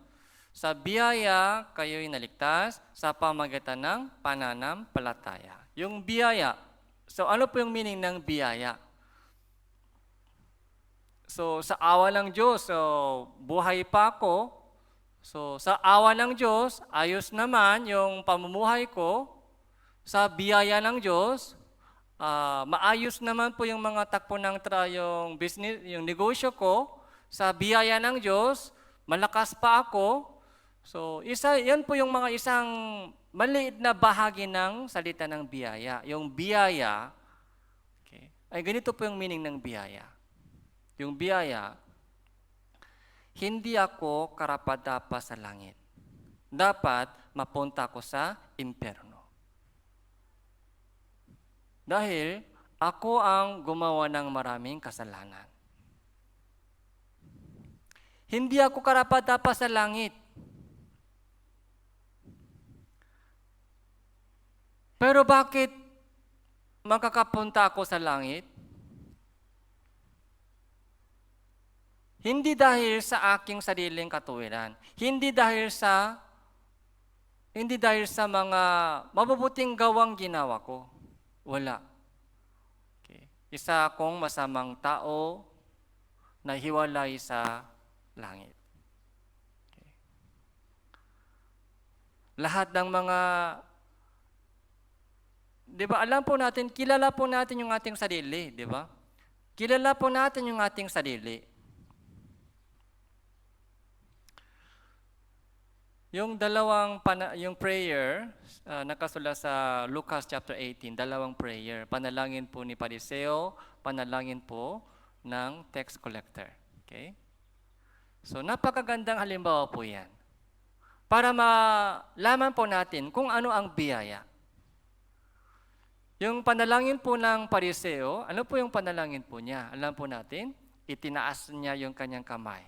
sa biyaya kayo'y naligtas sa pamamagitan ng pananampalataya. Yung biyaya, so ano po yung meaning ng biyaya? So sa awa ng Diyos, so buhay pa ako. So sa awa ng Diyos, ayos naman yung pamumuhay ko. Sa biyaya ng Diyos, maayos naman po yung mga takbo ng yung business, yung negosyo ko. Sa biyaya ng Diyos, malakas pa ako. So yan po yung mga isang maliit na bahagi ng salita ng biyaya. Yung biyaya, okay, ay ganito po yung meaning ng biyaya. Yung biyaya, hindi ako karapat-dapat sa langit. Dapat mapunta ako sa impyerno. Dahil ako ang gumawa ng maraming kasalanan. Hindi ako karapat-dapat sa langit. Pero bakit makakapunta ako sa langit? Hindi dahil sa aking sariling katuwiran. Hindi dahil sa mga mabubuting gawang ginawa ko. Wala. Okay. Isa akong masamang tao na hiwalay sa langit. Okay. Lahat ng mga Di ba? Alam po natin, kilala po natin yung ating sarili, di ba? Kilala po natin yung ating sarili. Yung yung prayer, nakasulat sa Lucas chapter 18, dalawang prayer. Panalangin po ni Pariseo, panalangin po ng tax collector. Okay? So, napakagandang halimbawa po yan. Para malaman po natin kung ano ang biyaya. Yung panalangin po ng Pariseo, ano po yung panalangin po niya? Alam po natin, itinaas niya yung kanyang kamay.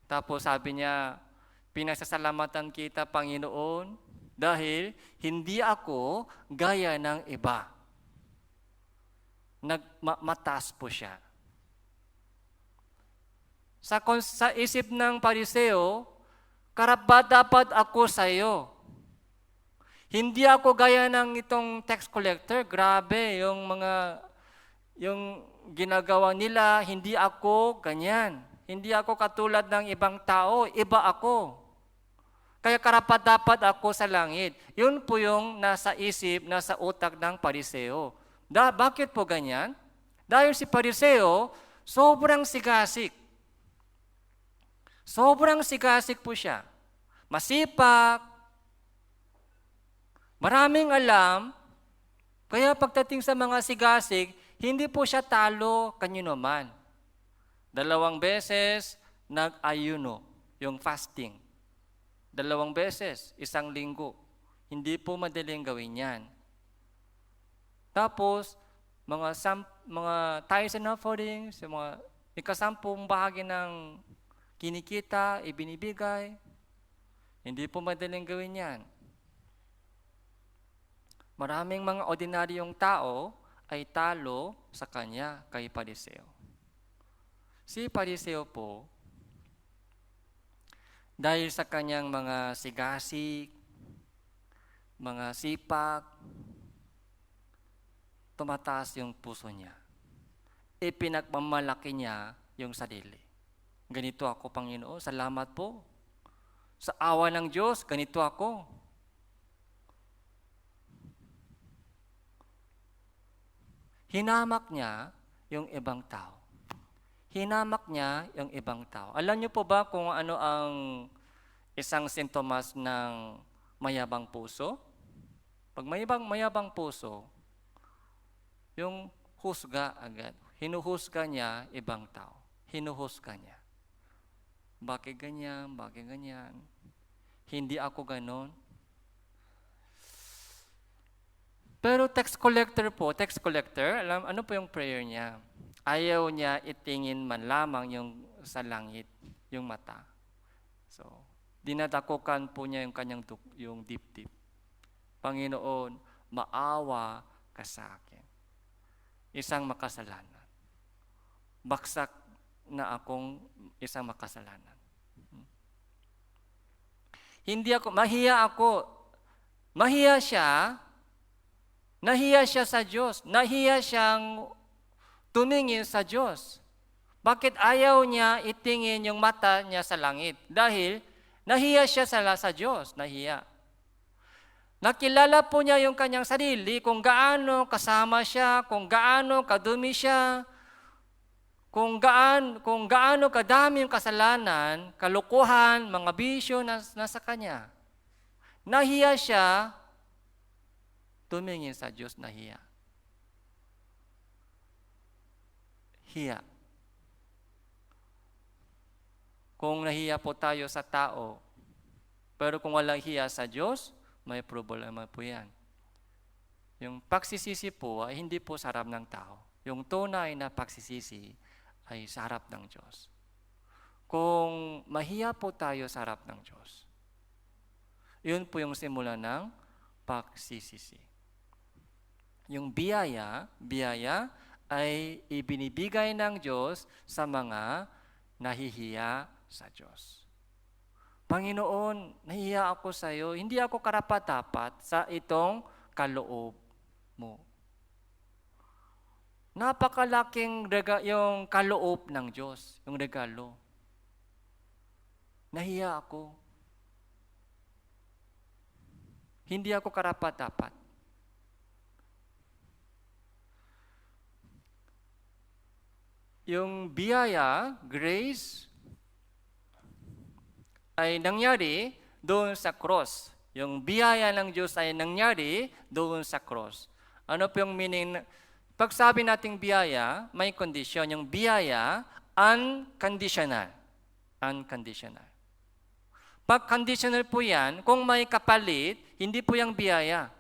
Tapos sabi niya, pinasasalamatan kita, Panginoon, dahil hindi ako gaya ng iba. Mataas po siya. Sa isip ng Pariseo, karapat-dapat ako sa iyo. Hindi ako gaya ng itong tax collector. Grabe, yung ginagawa nila, hindi ako ganyan. Hindi ako katulad ng ibang tao, iba ako. Kaya karapat-dapat ako sa langit. Yun po yung nasa isip, nasa utak ng Pariseo. Bakit po ganyan? Dahil si Pariseo, sobrang sigasik. Sobrang sigasik po siya. Masipag, maraming alam, kaya pagdating sa mga sigasig, hindi po siya talo kanino man. 2 beses nag-ayuno, yung fasting. 2 beses, 1 linggo. Hindi po madaling gawin yan. Tapos, mga tithes and offerings, mga ikasampung bahagi ng kinikita, ibinibigay. Hindi po madaling gawin yan. Maraming mga ordinaryong tao ay talo sa kanya kay Pariseo. Si Pariseo po, dahil sa kanyang mga sigasig, mga sipag, tumataas yung puso niya. Ipinagmamalaki niya yung sarili. Ganito ako, Panginoon, salamat po. Sa awa ng Diyos, ganito ako. Hinamak niya yung ibang tao. Hinamak niya yung ibang tao. Alam niyo po ba kung ano ang isang sintomas ng mayabang puso? Pag mayabang puso, yung husga agad. Hinuhusga niya ibang tao. Hinuhusga niya. Bakit ganyan? Bakit ganyan? Hindi ako ganon. Pero tax collector, alam ano po yung prayer niya? Ayaw niya itingin man lamang yung sa langit, yung mata. So, dinadakukan po niya yung kanyang yung dibdib. Panginoon, maawa ka sa akin. Isang makasalanan. Baksak na akong isang makasalanan. Mahiya ako. Mahiya siya. Nahiya siya sa Diyos. Nahiya siyang tumingin sa Diyos. Bakit ayaw niya itingin yung mata niya sa langit? Dahil nahiya siya sa Diyos. Nahiya. Nakilala po niya yung kanyang sarili, kung gaano kasama siya, kung gaano kadumi siya, kung gaano kadami yung kasalanan, kalukuhan, mga bisyo na nasa kanya. Nahiya siya, tumingin sa Diyos, nahiya. Hiya. Kung nahiya po tayo sa tao, pero kung walang hiya sa Diyos, may problema po yan. Yung pagsisisi po ay hindi po sa harap ng tao. Yung tunay na pagsisisi ay sa harap ng Diyos. Kung mahiya po tayo sa harap ng Diyos, yun po yung simula ng pagsisisi. Yung biyaya ay ibinibigay ng Diyos sa mga nahihiya sa Diyos. Panginoon, nahihiya ako sa iyo, hindi ako karapat-dapat sa itong kaloob mo. Napakalaking yung kaloob ng Diyos, yung regalo. Nahiya ako. Hindi ako karapat-dapat. yung biyaya, grace, ay nangyari doon sa cross. Yung biyaya ng Diyos ay nangyari doon sa cross. Ano po yung meaning? Pag sabi nating biyaya, may condition. Yung biyaya, unconditional. Unconditional. Pag conditional po yan, kung may kapalit, hindi po yung biyaya.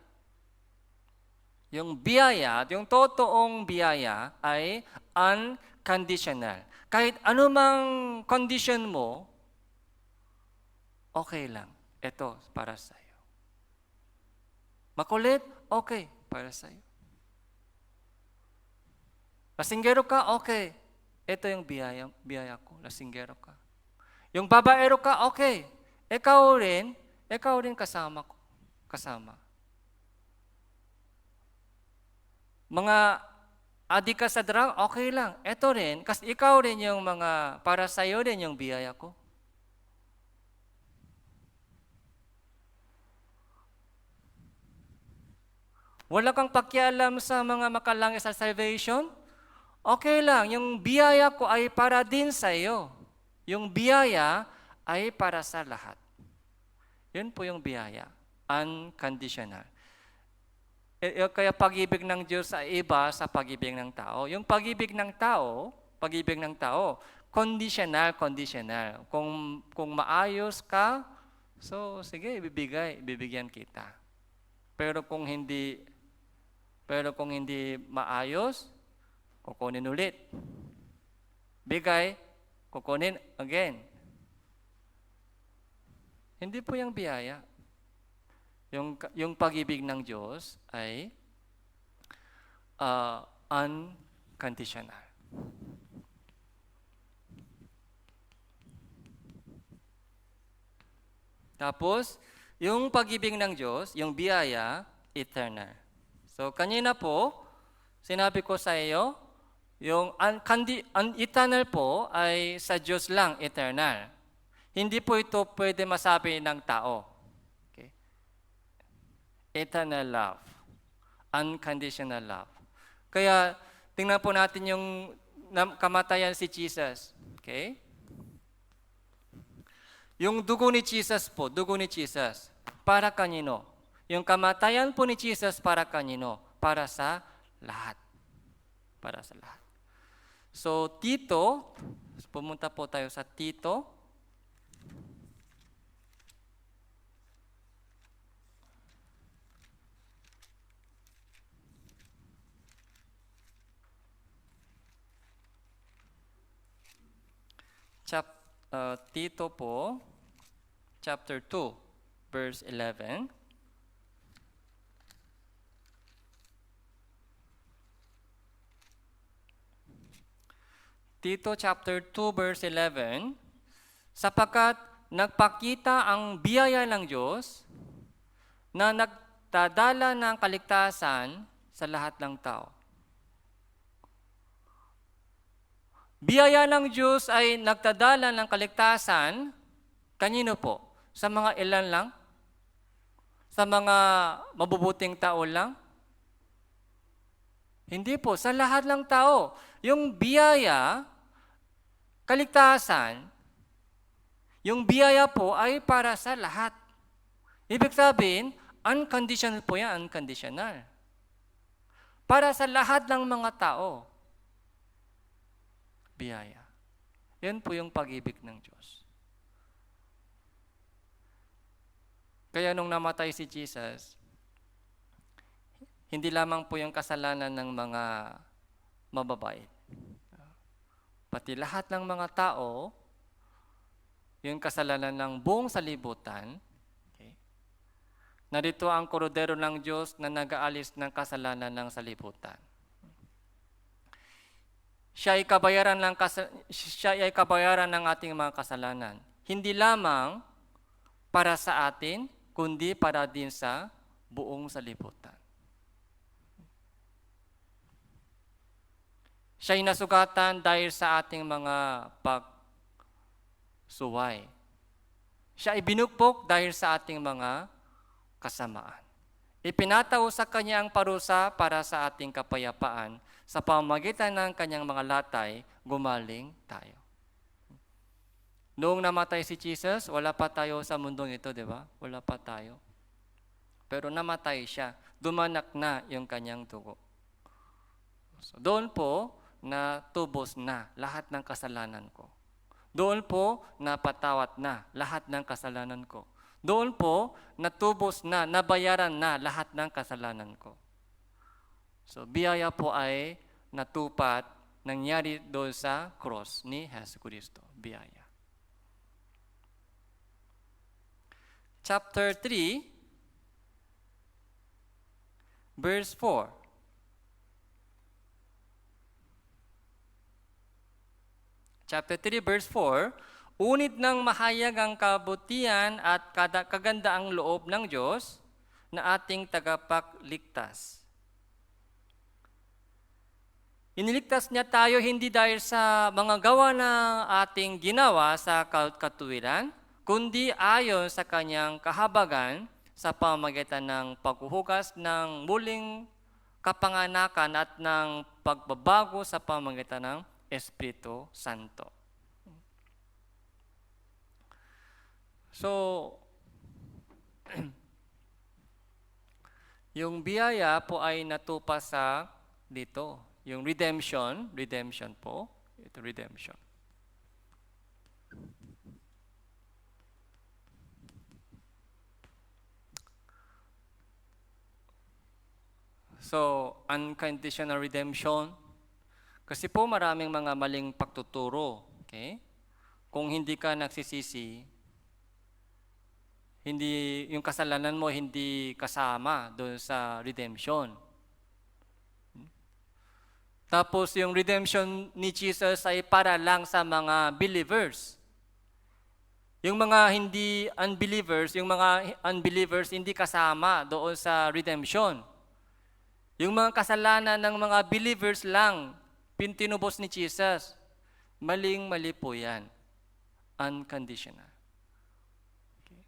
Yung biyaya, yung totoong biyaya ay unconditional. Kahit anumang condition mo, okay lang. Ito, para sa iyo. Makulit? Okay, para sa iyo. Lasinggero ka? Okay. Ito yung biyaya ko. Lasinggero ka. Yung babaero ka? Okay. Ikaw rin kasama ko. Kasama. Mga adik ka sa drug? Okay lang. Ito rin. Kasi ikaw rin yung mga, para sa iyo rin yung biyaya ko. Wala kang pakialam sa mga makalangit sa salvation? Okay lang, yung biyaya ko ay para din sa iyo. Yung biyaya ay para sa lahat. Yun po yung biyaya, unconditional. Kaya pag-ibig ng Diyos ay iba sa pag-ibig ng tao. Yung pag-ibig ng tao, conditional. Kung maayos ka, so sige, bibigyan kita. Pero kung hindi maayos, kukunin ulit. Bigay, kukunin again. Hindi po yung biyaya. Yung pag-ibig ng Diyos ay unconditional. Tapos, yung pag-ibig ng Diyos, yung biyaya, eternal. So, kanina po, sinabi ko sa iyo, yung eternal po ay sa Diyos lang, eternal. Hindi po ito pwede masabi ng tao. Okay? Eternal love. Unconditional love. Kaya, tingnan po natin yung kamatayan si Jesus. Okay? Yung dugo ni Jesus, para kanino? Yung kamatayan po ni Jesus para kanino? Para sa lahat. Para sa lahat. So, Tito, pumunta po tayo sa Tito. Tito po, chapter 2, verse 11. Tito chapter 2, verse 11, sapagkat nagpakita ang biyaya ng Diyos na nagdadala ng kaligtasan sa lahat ng tao. Biyaya ng Diyos ay nagdadala ng kaligtasan, kanino po? Sa mga ilan lang? Sa mga mabubuting tao lang? Hindi po, sa lahat ng tao. Yung biyaya, kaligtasan, yung biyaya po ay para sa lahat. Ibig sabihin, unconditional po yan, unconditional. Para sa lahat ng mga tao. Biyaya. Yan po yung pag-ibig ng Diyos. Kaya nung namatay si Jesus, hindi lamang po yung kasalanan ng mga mababait. Pati lahat ng mga tao, yung kasalanan ng buong salibutan, okay? Narito ang korodero ng Diyos na nag-aalis ng kasalanan ng salibutan. Siya ay kabayaran ng ating mga kasalanan. Hindi lamang para sa atin, kundi para din sa buong salibutan. Siya ay nasugatan dahil sa ating mga pagsuway. Siya ay binukpok dahil sa ating mga kasamaan. Ipinataw sa Kanya ang parusa para sa ating kapayapaan. sa pamamagitan ng kanyang mga latay, gumaling tayo. Noong namatay si Jesus, wala pa tayo sa mundong ito, di ba? Wala pa tayo. Pero namatay siya. Dumanak na yung kanyang dugo. So, doon po, natubos na lahat ng kasalanan ko. Doon po, napatawat na lahat ng kasalanan ko. Doon po, natubos na, nabayaran na lahat ng kasalanan ko. So, biyaya po ay natupad, nangyari doon sa cross ni Jesucristo. Biyaya. Chapter 3, verse 4. Chapter 3, verse 4, unit ng mahayag ang kabutihan at kagandaang loob ng Diyos na ating tagapagligtas. Iniligtas niya tayo hindi dahil sa mga gawa na ating ginawa sa katuwiran, kundi ayon sa kanyang kahabagan sa pamamagitan ng paghuhugas ng muling kapanganakan at ng pagbabago sa pamamagitan ng Espiritu Santo. So, yung biyaya po ay natupa sa dito. Yung redemption po. Ito redemption. So, unconditional redemption. Kasi po maraming mga maling pagtuturo. Okay? Kung hindi ka nagsisisi, hindi, yung kasalanan mo hindi kasama doon sa redemption. Tapos yung redemption ni Jesus ay para lang sa mga believers. Yung mga yung mga unbelievers hindi kasama doon sa redemption. Yung mga kasalanan ng mga believers lang, tinubos ni Jesus. Maling-mali po yan. Unconditional. Okay.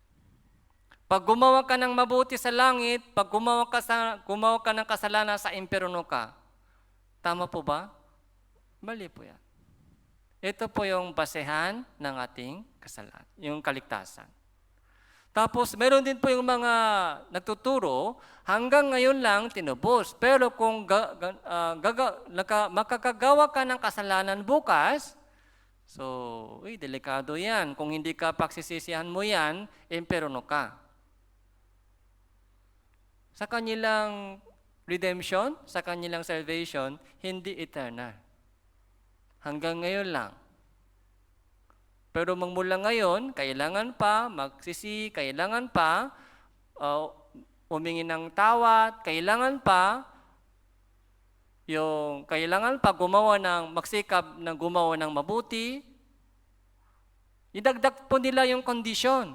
Pag gumawa ka ng mabuti sa langit, pag gumawa ka ng kasalanan sa impyerno ka, tama po ba? Mali po yan. Ito po yung basehan ng ating kasalanan, yung kaligtasan. Tapos, meron din po yung mga nagtuturo, hanggang ngayon lang tinubos. Pero kung makakagawa ka ng kasalanan bukas, so, delikado yan. Kung hindi ka pagsisisihan mo yan, impyerno ka. Sa kanilang redemption, sa kanilang salvation, hindi eternal. Hanggang ngayon lang. Pero magmula ngayon, kailangan pa magsisi, kailangan pa humingi ng tawad, kailangan pa magsikap ng gumawa ng mabuti. Idagdag po nila yung kondisyon.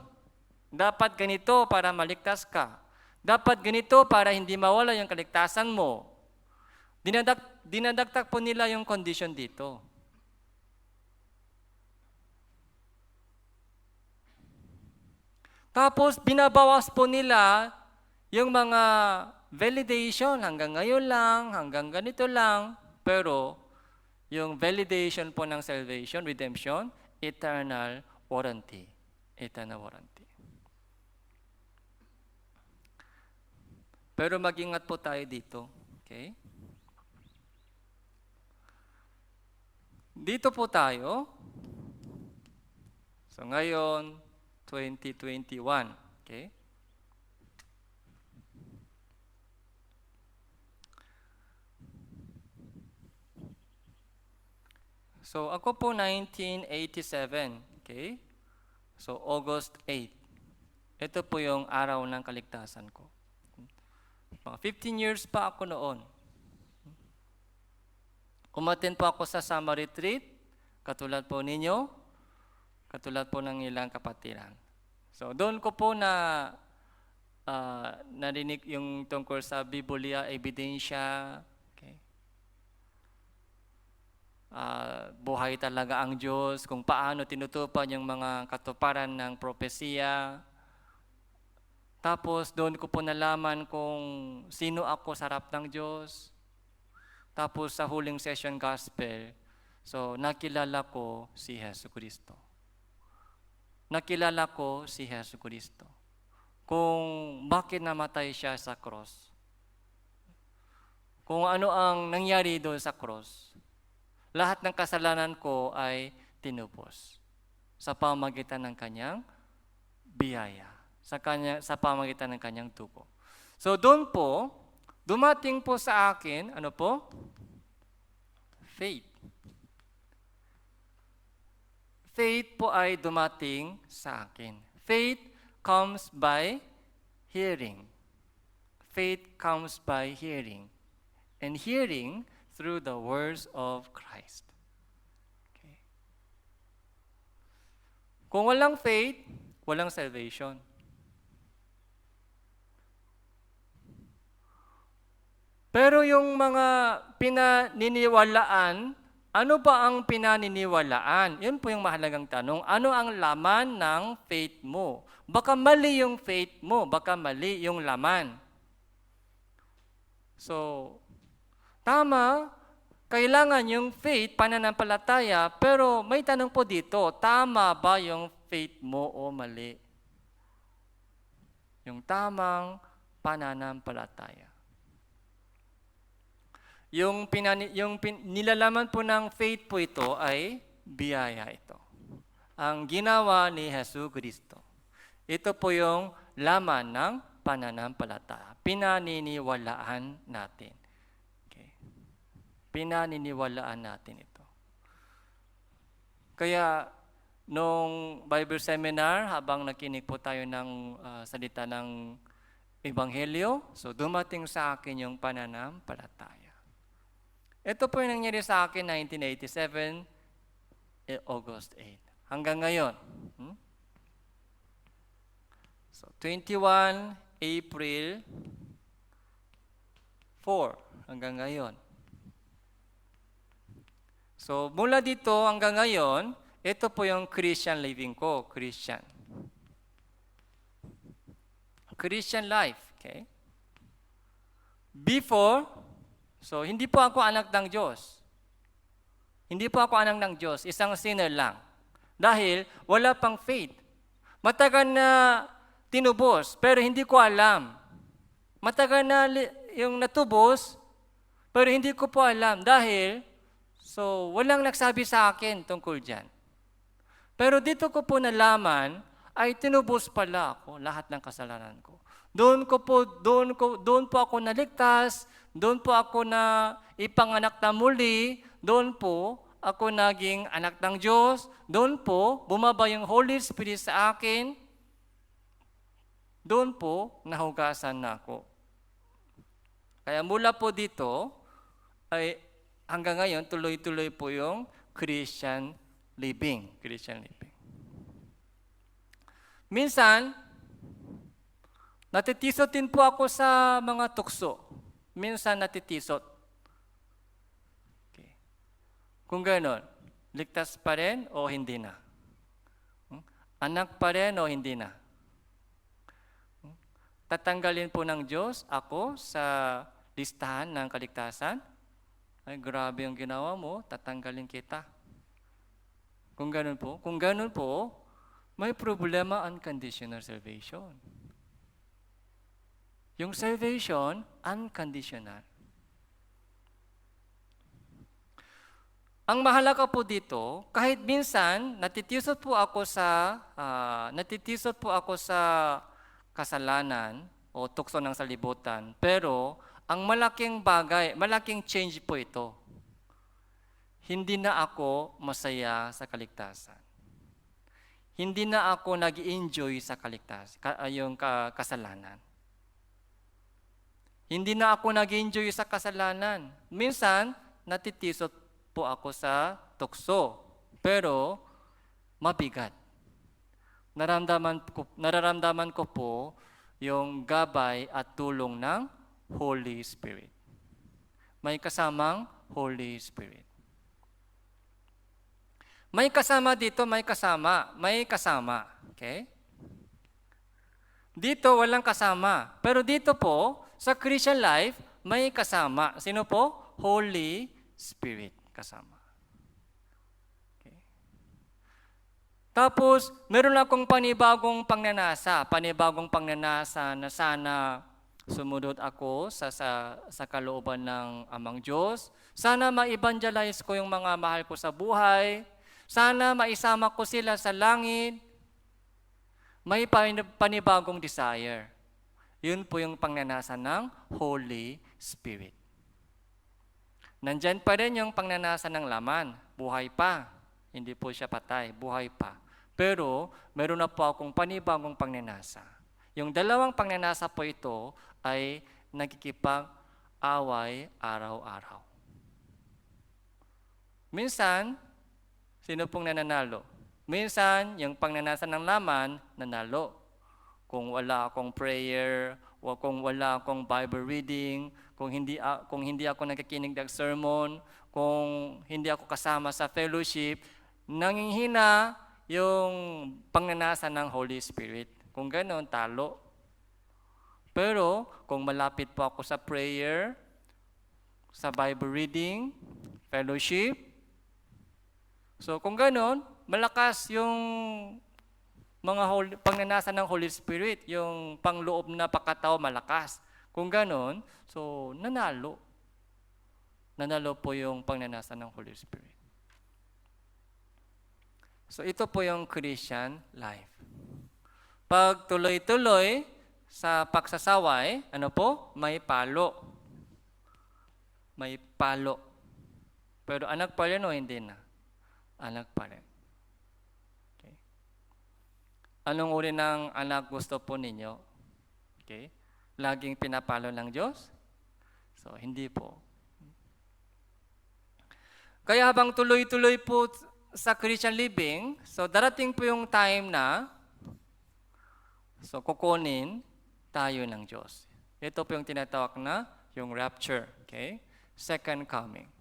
Dapat ganito para maligtas ka. Dapat ganito para hindi mawala yung kaligtasan mo. Dinadagdag po nila yung condition dito. Tapos binabawas po nila yung mga validation hanggang ngayon lang, hanggang ganito lang. Pero yung validation po ng salvation, redemption, eternal warranty. Eternal warranty. Pero mag-ingat po tayo dito. Okay? Dito po tayo. So ngayon, 2021. Okay? So ako po 1987. Okay? So August 8. Ito po yung araw ng kaligtasan ko. Mga 15 years pa ako noon. Umattend po ako sa summer retreat, katulad po ninyo, katulad po ng ilang kapatiran. So doon ko po narinig yung tungkol sa Biblia, ebidensya, okay. Buhay talaga ang Diyos, kung paano tinutupad yung mga katuparan ng propesiya. Tapos doon ko po nalaman kung sino ako sa harap ng Diyos, Tapos sa huling session gospel, so nakilala ko si Jesucristo. Nakilala ko si Jesucristo. Kung bakit namatay siya sa cross. Kung ano ang nangyari doon sa cross. Lahat ng kasalanan ko ay tinubos sa pamagitan ng kanyang biyaya, sa pamagitan ng kanyang dugo. So doon po, dumating po sa akin, ano po? Faith. Faith po ay dumating sa akin. Faith comes by hearing. Faith comes by hearing. And hearing through the words of Christ. Okay. Kung walang faith, walang salvation. Pero yung mga pinaniniwalaan, ano ba ang pinaniniwalaan? Yun po yung mahalagang tanong. Ano ang laman ng faith mo? Baka mali yung faith mo, baka mali yung laman. So, tama, kailangan yung faith, pananampalataya, pero may tanong po dito, tama ba yung faith mo o mali? Yung tamang pananampalataya. Nilalaman po ng faith po ito ay biyaya ito. Ang ginawa ni Jesucristo. Ito po yung laman ng pananampalataya. Pinaniniwalaan natin. Okay. Pinaniniwalaan natin ito. Kaya, nung Bible seminar, habang nakinig po tayo ng salita ng Ebanghelyo, so dumating sa akin yung pananampalataya. Ito po yung nangyari sa akin 1987, August 8. Hanggang ngayon. So, 21 April 4 hanggang ngayon. So, mula dito hanggang ngayon, ito po yung Christian living ko, Christian life, okay? Before, so hindi po ako anak ng Diyos. Hindi po ako anak ng Diyos, isang sinner lang. Dahil wala pang faith. Matagal na tinubos, pero hindi ko alam. Matagal na yung natubos, pero hindi ko po alam. Dahil, so walang nagsabi sa akin tungkol dyan. Pero dito ko po nalaman, ay tinubos pala ako lahat ng kasalanan ko. Doon po ako naligtas, doon po ako na ipanganak na muli, doon po ako naging anak ng Diyos, doon po bumaba yung Holy Spirit sa akin, doon po nahugasan na ako. Kaya mula po dito, ay hanggang ngayon tuloy-tuloy po yung Christian living. Minsan, natitisot din po ako sa mga tukso. Minsan natitisot. Okay. Kung gano'n, ligtas pa rin o hindi na? Anak pa rin o hindi na? Tatanggalin po ng Diyos ako sa listahan ng kaligtasan? Ay, grabe yung ginawa mo, tatanggalin kita. Kung gano'n po, may problema unconditional salvation. Yung salvation, unconditional. Ang mahalaga po dito, kahit minsan natitisot po ako sa kasalanan o tukso ng salibutan, pero ang malaking change po ito. Hindi na ako masaya sa kaligtasan. Hindi na ako nag-enjoy sa kasalanan. Hindi na ako nag-enjoy sa kasalanan. Minsan, natitisot po ako sa tukso, pero mabigat. Nararamdaman ko po yung gabay at tulong ng Holy Spirit. May kasamang Holy Spirit. May kasama dito, may kasama. Okay? Dito, walang kasama. Pero dito po, sa Christian life, may kasama. Sino po? Holy Spirit kasama. Okay. Tapos, meron akong panibagong pangnanasa na sana sumunod ako sa kalooban ng Amang Diyos. Sana ma-evangelize ko yung mga mahal ko sa buhay. Sana maisama ko sila sa langit. May panibagong desire. Yun po yung pangnanasa ng Holy Spirit. Nandyan pa rin yung pangnanasa ng laman. Buhay pa. Hindi po siya patay. Buhay pa. Pero, meron na po akong panibagong pangnanasa. Yung dalawang pangnanasa po ito ay nagkikipag-away araw-araw. Minsan, sino pong nananalo? Minsan, yung pangnanasa ng laman, nanalo. Kung wala akong prayer, o kung wala akong Bible reading, kung hindi ako nakikinig ng sermon, kung hindi ako kasama sa fellowship, nanghihina yung pangnanasa ng Holy Spirit. Kung gano'n, talo. Pero, kung malapit po ako sa prayer, sa Bible reading, fellowship, so kung gano'n, malakas yung mga pangnanasa ng Holy Spirit, yung pangloob na pakatao malakas. Kung gano'n, so nanalo. Nanalo po yung pangnanasa ng Holy Spirit. So ito po yung Christian life. Pag tuloy-tuloy sa pagsasaway, ano po? May palo. May palo. Pero anak pa rin o hindi na? Anak pa rin. Okay. Anong uri ng anak gusto po ninyo? Okay. Laging pinapalo ng Diyos? So, hindi po. Kaya habang tuloy-tuloy po sa Christian living, so darating po yung time na so kukunin tayo ng Diyos. Ito po yung tinatawag na yung rapture. Okay? Second coming.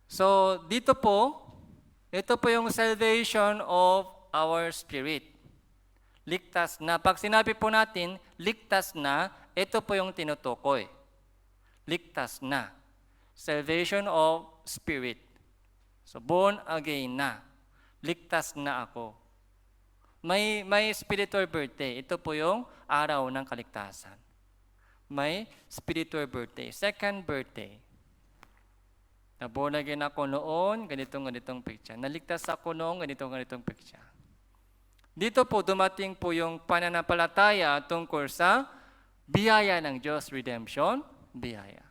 So, dito po, ito po yung salvation of our spirit. Ligtas na. Pag sinabi po natin, ligtas na, ito po yung tinutukoy. Ligtas na. Salvation of spirit. So, born again na. Ligtas na ako. May spiritual birthday. Ito po yung araw ng kaligtasan. May spiritual birthday. Second birthday. Na-born again ako noon, ganitong picture. Naligtas ako noon, ganitong picture. Dito po, dumating po yung pananampalataya tungkol sa biyaya ng Diyos, redemption, biyaya.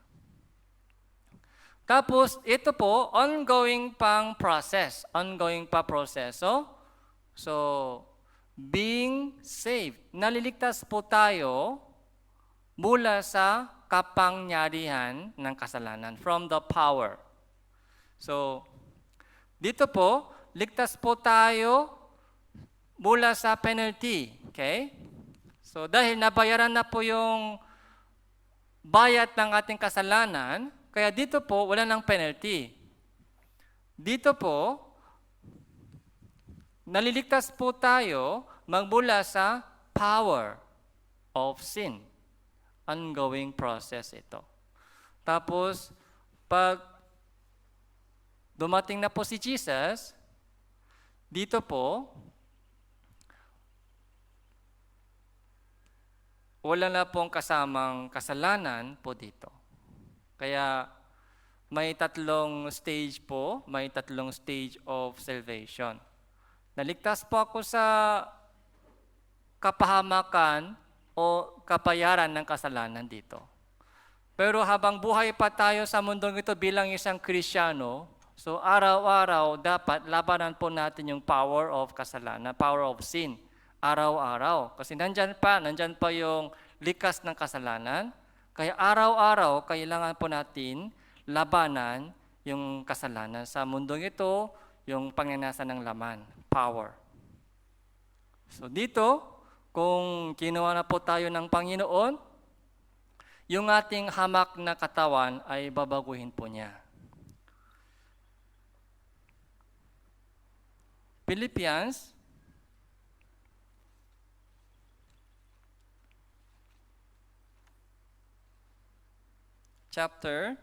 Tapos, ito po, ongoing pang process. Ongoing pa proseso. So, being saved. Naliligtas po tayo mula sa kapangyarihan ng kasalanan. From the power. So, dito po, ligtas po tayo mula sa penalty. Okay? So, dahil nabayaran na po yung bayad ng ating kasalanan, kaya dito po, wala ng penalty. Dito po, naliligtas po tayo magmula sa power of sin. Ongoing process ito. Tapos, pag dumating na po si Jesus, dito po, wala na pong kasamang kasalanan po dito. Kaya may tatlong stage po, may tatlong stage of salvation. Naligtas po ako sa kapahamakan o kapayaran ng kasalanan dito. Pero habang buhay pa tayo sa mundong ito bilang isang Kristiyano, so araw-araw dapat labanan po natin yung power of kasalanan, power of sin. Araw-araw. Kasi nandyan pa yung likas ng kasalanan. Kaya araw-araw, kailangan po natin labanan yung kasalanan. Sa mundong ito, yung pangnanasa ng laman, power. So dito, kung kinuha na po tayo ng Panginoon, yung ating hamak na katawan ay babaguhin po niya. Philippians chapter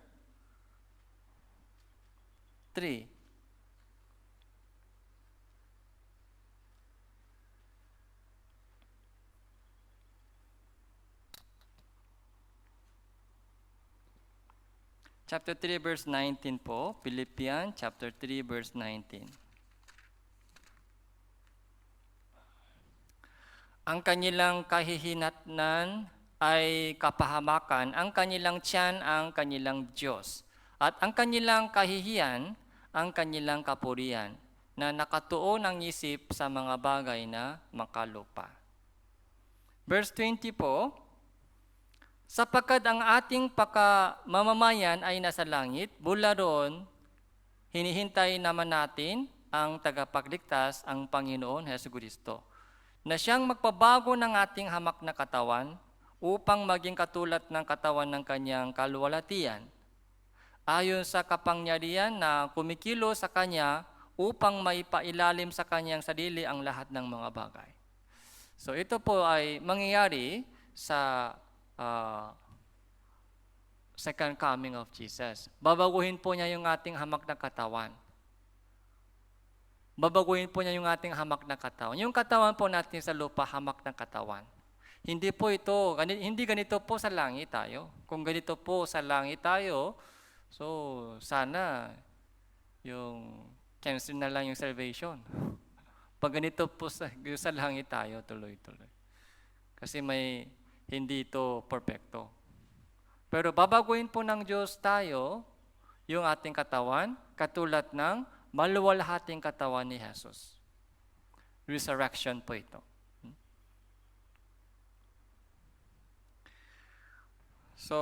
3. Chapter 3 verse 19 po, Philippians chapter 3 verse 19. Ang kanilang kahihinatnan ay kapahamakan, ang kanilang tiyan ang kanilang Diyos, at ang kanilang kahihiyan ang kanilang kapurian, na nakatuon ang isip sa mga bagay na makalupa. Verse 20 po, sapagkat ang ating mamamayan ay nasa langit, mula roon, hinihintay naman natin ang tagapagligtas, ang Panginoon Jesucristo, na siyang magpabago ng ating hamak na katawan upang maging katulad ng katawan ng kanyang kaluwalhatian, ayon sa kapangyarihan na kumikilo sa kanya upang maipailalim sa kanyang sarili ang lahat ng mga bagay. So ito po ay mangyayari sa second coming of Jesus. Babaguhin po niya yung ating hamak na katawan. Babaguhin po niya yung ating hamak na katawan. Yung katawan po natin sa lupa, hamak na katawan. Hindi po ito, hindi ganito po sa langit tayo. Kung ganito po sa langit tayo, so sana yung cancel na lang yung salvation. Pag ganito po sa langit tayo, tuloy-tuloy. Kasi hindi ito perfecto. Pero babaguhin po ng Diyos tayo yung ating katawan, katulad ng maluwalhating katawan ni Jesus. Resurrection po ito. So,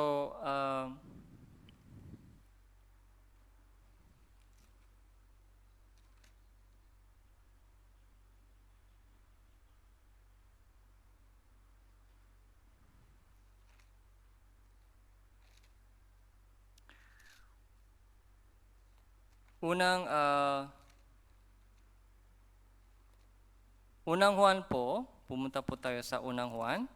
Unang Juan po, pumunta po tayo sa Unang Juan.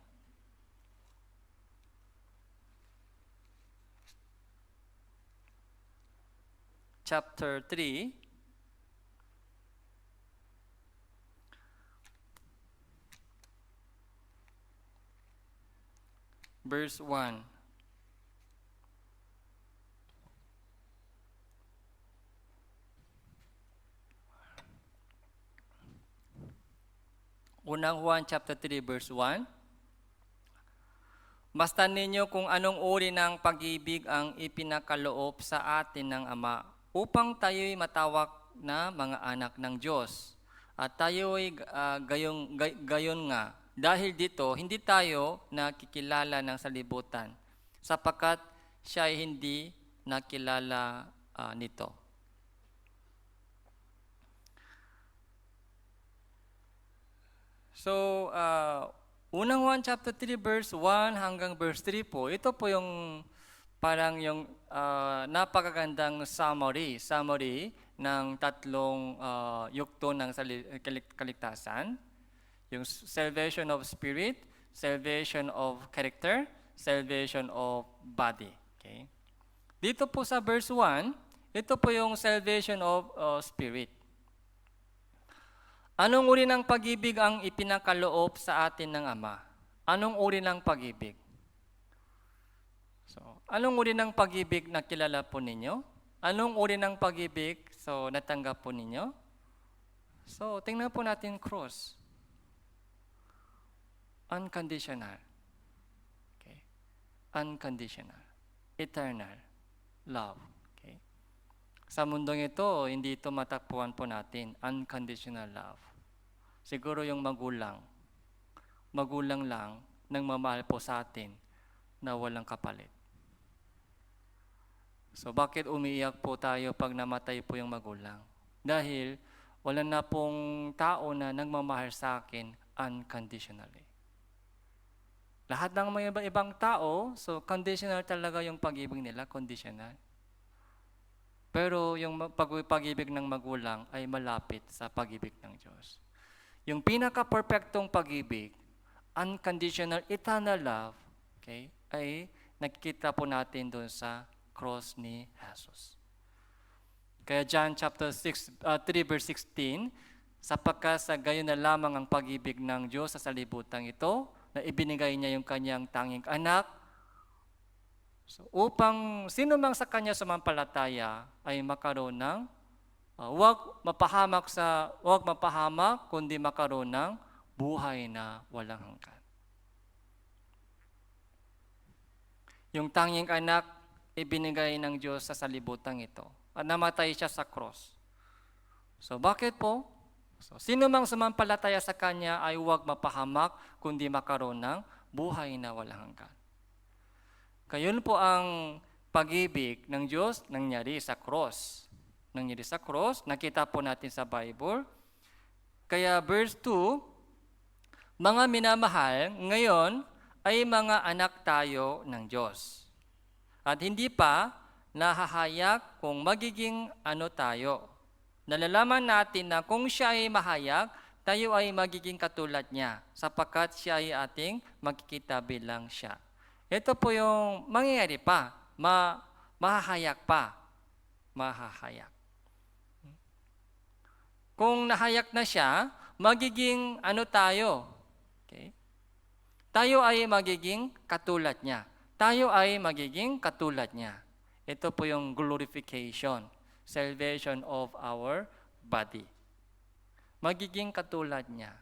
Chapter 3. Verse 1. Unang Juan chapter 3 verse 1. Masdan ninyo kung anong uri ng pag-ibig ang ipinakaloob sa atin ng Ama, upang tayo'y matawag na mga anak ng Diyos. At tayo'y gayon nga. Dahil dito, hindi tayo nakikilala ng salibutan, sapagkat siya ay hindi nakilala nito. So, Unang Juan chapter 3 verse 1 hanggang verse 3 po, ito po yung parang yung napakagandang summary ng tatlong yugto ng kaligtasan. Yung salvation of spirit, salvation of character, salvation of body. Okay? Dito po sa verse 1, ito po yung salvation of spirit. Anong uri ng pag-ibig ang ipinakaloob sa atin ng Ama? Anong uri ng pag-ibig? So, anong uri ng pag-ibig na kilala po ninyo? Anong uri ng pag-ibig natanggap po ninyo? So, tingnan po natin cross. Unconditional. Okay. Unconditional. Eternal. Love. Okay. Sa mundong ito, hindi ito matakpuan po natin. Unconditional love. Siguro yung magulang lang nang mamahal po sa atin na walang kapalit. So bakit umiiyak po tayo pag namatay po yung magulang? Dahil wala na pong tao na nagmamahal sa akin unconditionally. Lahat ng mga ibang tao, so conditional talaga yung pag-ibig nila, conditional. Pero yung pag-ibig ng magulang ay malapit sa pag-ibig ng Diyos. Yung pinaka-perfectong pag-ibig, unconditional, eternal love, okay, ay nakikita po natin doon sa cross ni Jesus. Kaya John chapter 3 verse 16, sapagkat sa gayon na lamang ang pag-ibig ng Diyos sa salibutan ito, na ibinigay niya yung kanyang tanging anak, so, upang sino mang sa kanya sumampalataya ay makaroon ng huwag mapahamak, kundi makaroon ng buhay na walang hanggan. Yung tanging anak, ibinigay ng Diyos sa salibutan ito. At namatay siya sa cross. So bakit po? So, sino mang sumampalataya sa Kanya ay huwag mapahamak, kundi makaroon ng buhay na walang hanggan. Kayon po ang pag-ibig ng Diyos nangyari sa cross. Nangyari sa cross, nakita po natin sa Bible. Kaya verse 2, mga minamahal, ngayon ay mga anak tayo ng Diyos. At hindi pa nahahayak kung magiging ano tayo. Nalalaman natin na kung siya ay mahayag, tayo ay magiging katulad niya, sapagkat siya ay ating makikita bilang siya. Ito po yung mangyayari pa, mahahayak pa. Mahahayak. Kung nahayak na siya, magiging ano tayo? Okay? Tayo ay magiging katulad niya. Tayo ay magiging katulad niya. Ito po yung glorification, salvation of our body. Magiging katulad niya.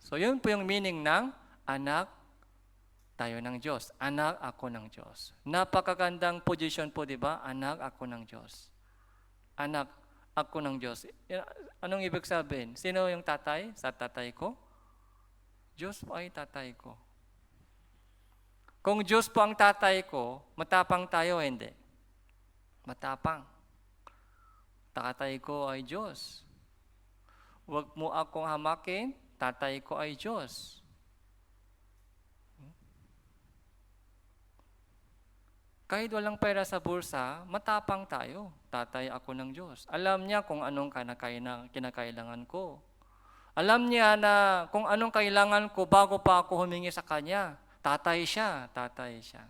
So yun po yung meaning ng anak tayo ng Diyos. Anak ako ng Diyos. Napakagandang position po, di ba? Anak ako ng Diyos. Anak ako ng Diyos. Anong ibig sabihin? Sino yung tatay? Sa tatay ko? Diyos po ay tatay ko. Kung Diyos po ang tatay ko, matapang tayo, hindi. Matapang. Tatay ko ay Diyos. Huwag mo akong hamakin, tatay ko ay Diyos. Kahit walang pera sa bulsa, matapang tayo. Tatay ako ng Diyos. Alam niya kung anong kinakailangan ko. Alam niya na kung anong kailangan ko bago pa ako humingi sa Kanya. Tatay siya, tatay siya.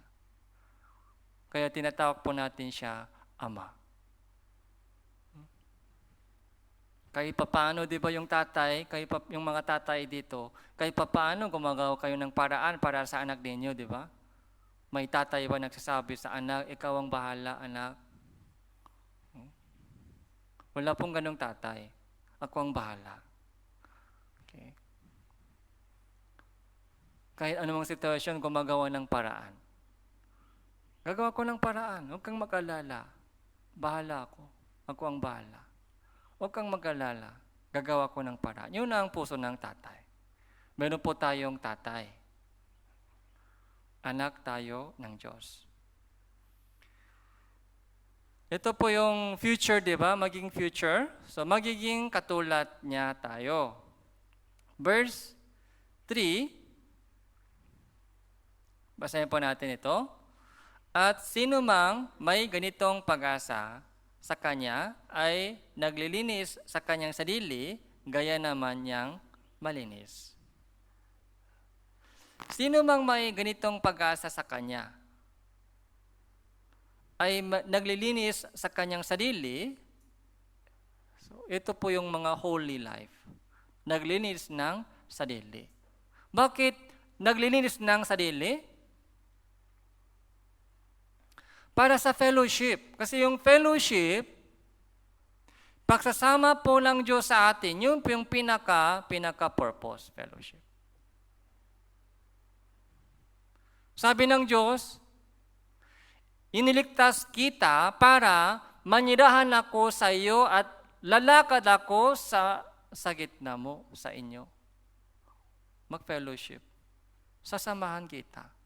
Kaya tinatawag po natin siya Ama. Kahit papaano, di ba yung tatay, yung mga tatay dito, kahit papaano gumagawa kayo ng paraan para sa anak ninyo, di ba? May tatay ba nagsasabi sa anak, ikaw ang bahala, anak? Wala pong ganong tatay. Ako ang bahala. Okay. Kahit anumang sitwasyon, gumagawa ng paraan. Gagawa ko ng paraan. Huwag kang mag-alala. Bahala ako. Ako ang bahala. Huwag kang mag-alala. Gagawa ko ng paraan. Yun ang puso ng tatay. Meron po tayong tatay. Anak tayo ng Diyos. Ito po yung future, di ba? Maging future. So, magiging katulad niya tayo. Verse 3, basahin po natin ito. At sino mang may ganitong pag-asa sa kanya ay naglilinis sa kanyang sarili, gaya naman niyang malinis. Sino mang may ganitong pag-asa sa kanya ay naglilinis sa kanyang sarili, so ito po yung mga holy life. Naglilinis ng sarili. Bakit naglilinis ng sarili? Para sa fellowship. Kasi yung fellowship, pagsasama po ng Diyos sa atin, yun po yung pinaka-purpose, fellowship. Sabi ng Diyos, iniligtas kita para manirahan ako sa iyo at lalakad ako sa gitna mo, sa inyo. Mag-fellowship. Sasamahan kita.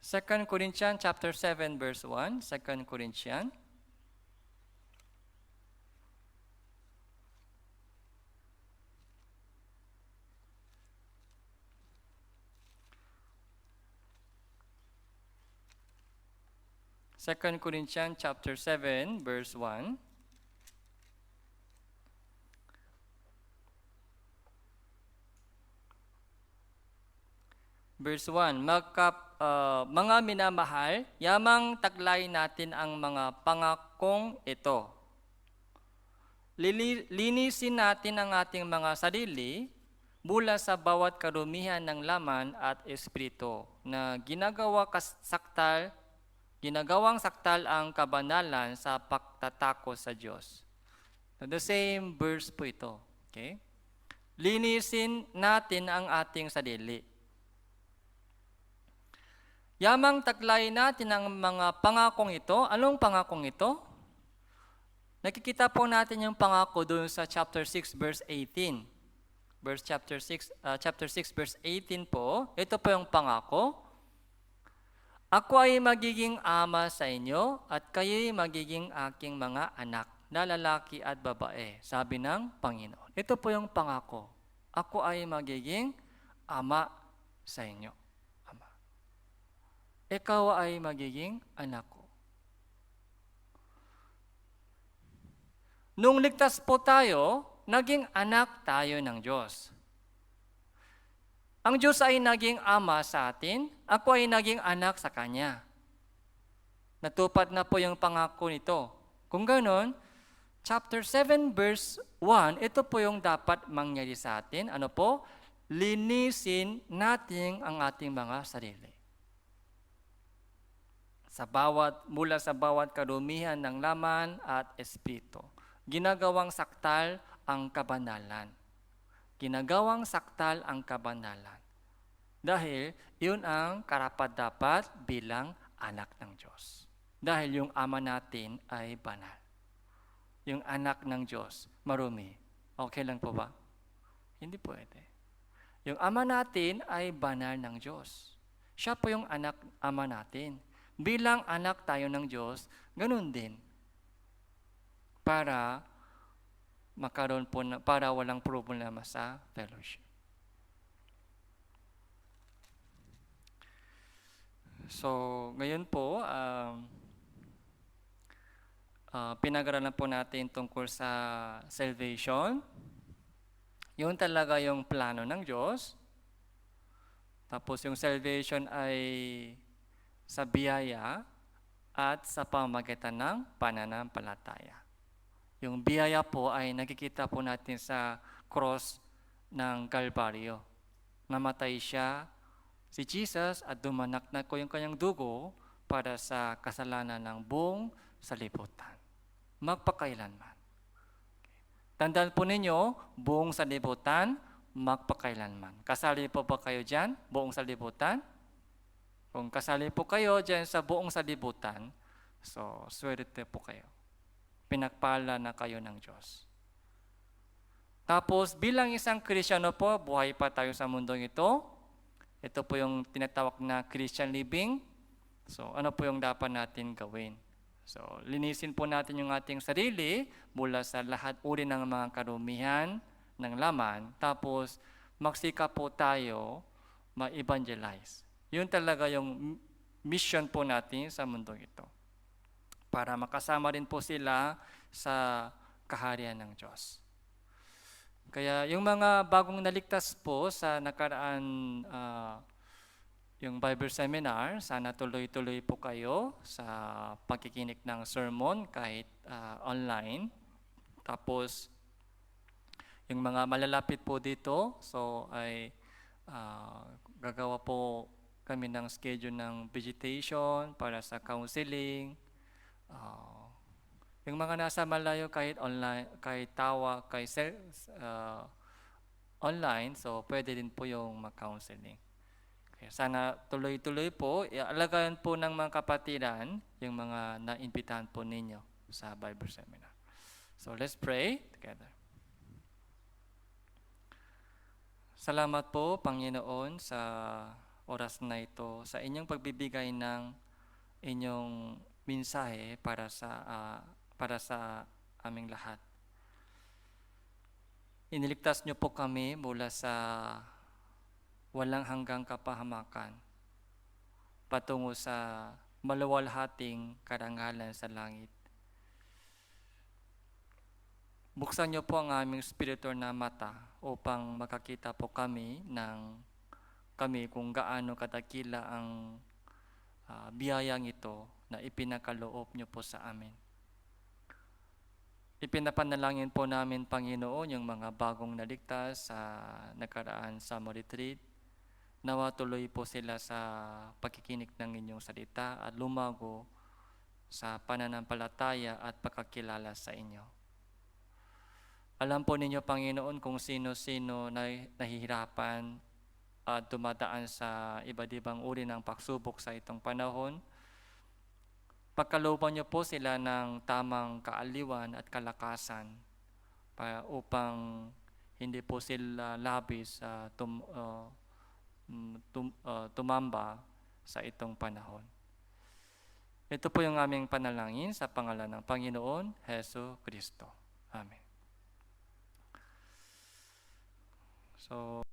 2 Corinthians chapter 7 verse 1, 2 Corinthians. Second Corinthians chapter 7 verse 1. Verse 1, mga minamahal, yamang taglay natin ang mga pangakong ito. Linisin natin ang ating mga sarili mula sa bawat karumihan ng laman at espiritu na ginagawang saktal ang kabanalan sa pagtatakot sa Diyos. So, the same verse po ito. Okay? Linisin natin ang ating sarili. Yamang taglay natin ang mga pangakong ito. Anong pangakong ito? Nakikita po natin yung pangako doon sa chapter 6 verse 18. Chapter 6 verse 18 po. Ito po yung pangako. Ako ay magiging ama sa inyo at kayo'y magiging aking mga anak na lalaki at babae, sabi ng Panginoon. Ito po yung pangako. Ako ay magiging ama sa inyo. Ama. Ikaw ay magiging anak ko. Nung ligtas po tayo, naging anak tayo ng Diyos. Ang Diyos ay naging ama sa atin, ako ay naging anak sa Kanya. Natupad na po yung pangako nito. Kung ganon, chapter 7 verse 1, ito po yung dapat mangyari sa atin. Ano po? Linisin natin ang ating mga sarili. Mula sa bawat karumihan ng laman at espiritu. Ginagawang saktal ang kabanalan. Ginagawang saktal ang kabanalan. Dahil yun ang karapat-dapat bilang anak ng Diyos. Dahil yung ama natin ay banal. Yung anak ng Diyos, marumi. Okay lang po ba? Hindi pwede. Yung ama natin ay banal ng Diyos. Siya po yung ama natin. Bilang anak tayo ng Diyos, ganun din. Para walang problema sa fellowship. So, ngayon po, pinag-aralan po natin tungkol sa salvation. Yun talaga yung plano ng Diyos. Tapos yung salvation ay sa biyaya at sa pamamagitan ng pananampalataya. Yung biyaya po ay nakikita po natin sa cross ng Kalbaryo. Namatay siya, si Jesus, at dumanak na ko yung kanyang dugo para sa kasalanan ng buong salibutan. Magpakailanman. Tandaan po ninyo, buong salibutan, magpakailanman. Kasali po ba kayo dyan, buong salibutan? Kung kasali po kayo dyan sa buong salibutan, so swerte po kayo. Pinagpala na kayo ng Diyos. Tapos bilang isang Kristiyano po, buhay pa tayo sa mundong ito. Ito po yung tinatawag na Christian living. So ano po yung dapat natin gawin? So linisin po natin yung ating sarili mula sa lahat uri ng mga karumihan ng laman. Tapos magsikap po tayo ma-evangelize. Yun talaga yung mission po natin sa mundong ito. Para makasama rin po sila sa kaharian ng Diyos. Kaya yung mga bagong naligtas po sa nakaraan yung Bible seminar, sana tuloy-tuloy po kayo sa pagkikinig ng sermon kahit online. Tapos yung mga malalapit po dito, so ay gagawa po kami ng schedule ng visitation para sa counseling. Yung mga nasa malayo kahit online, kahit online, so pwede din po yung mag-counseling. Okay, sana tuloy-tuloy po, ialagayan po ng mga kapatiran yung mga naimbitahan po ninyo sa Bible seminar. So let's pray together. Salamat po, Panginoon, sa oras na ito, sa inyong pagbibigay ng inyong mensahe para sa aming lahat. Iniligtas niyo po kami mula sa walang hanggang kapahamakan patungo sa maluwalhating karangalan sa langit. Buksan niyo po ang aming spiritual na mata upang makakita po kami ng kami kung gaano kadakila ang biyayang ito na ipinakaloob niyo po sa amin. Ipinapanalangin po namin, Panginoon, yung mga bagong naligtas sa nakaraan summer retreat. Nawa tuloy po sila sa pagkikinig ng inyong salita at lumago sa pananampalataya at pagkakilala sa inyo. Alam po ninyo, Panginoon, kung sino-sino na nahihirapan at dumadaan sa iba't ibang uri ng pagsubok sa itong panahon. Pagkalooban niyo po sila ng tamang kaaliwan at kalakasan upang hindi po sila labis tumamba sa itong panahon. Ito po yung aming panalangin sa pangalan ng Panginoon Hesus Kristo. Amen. So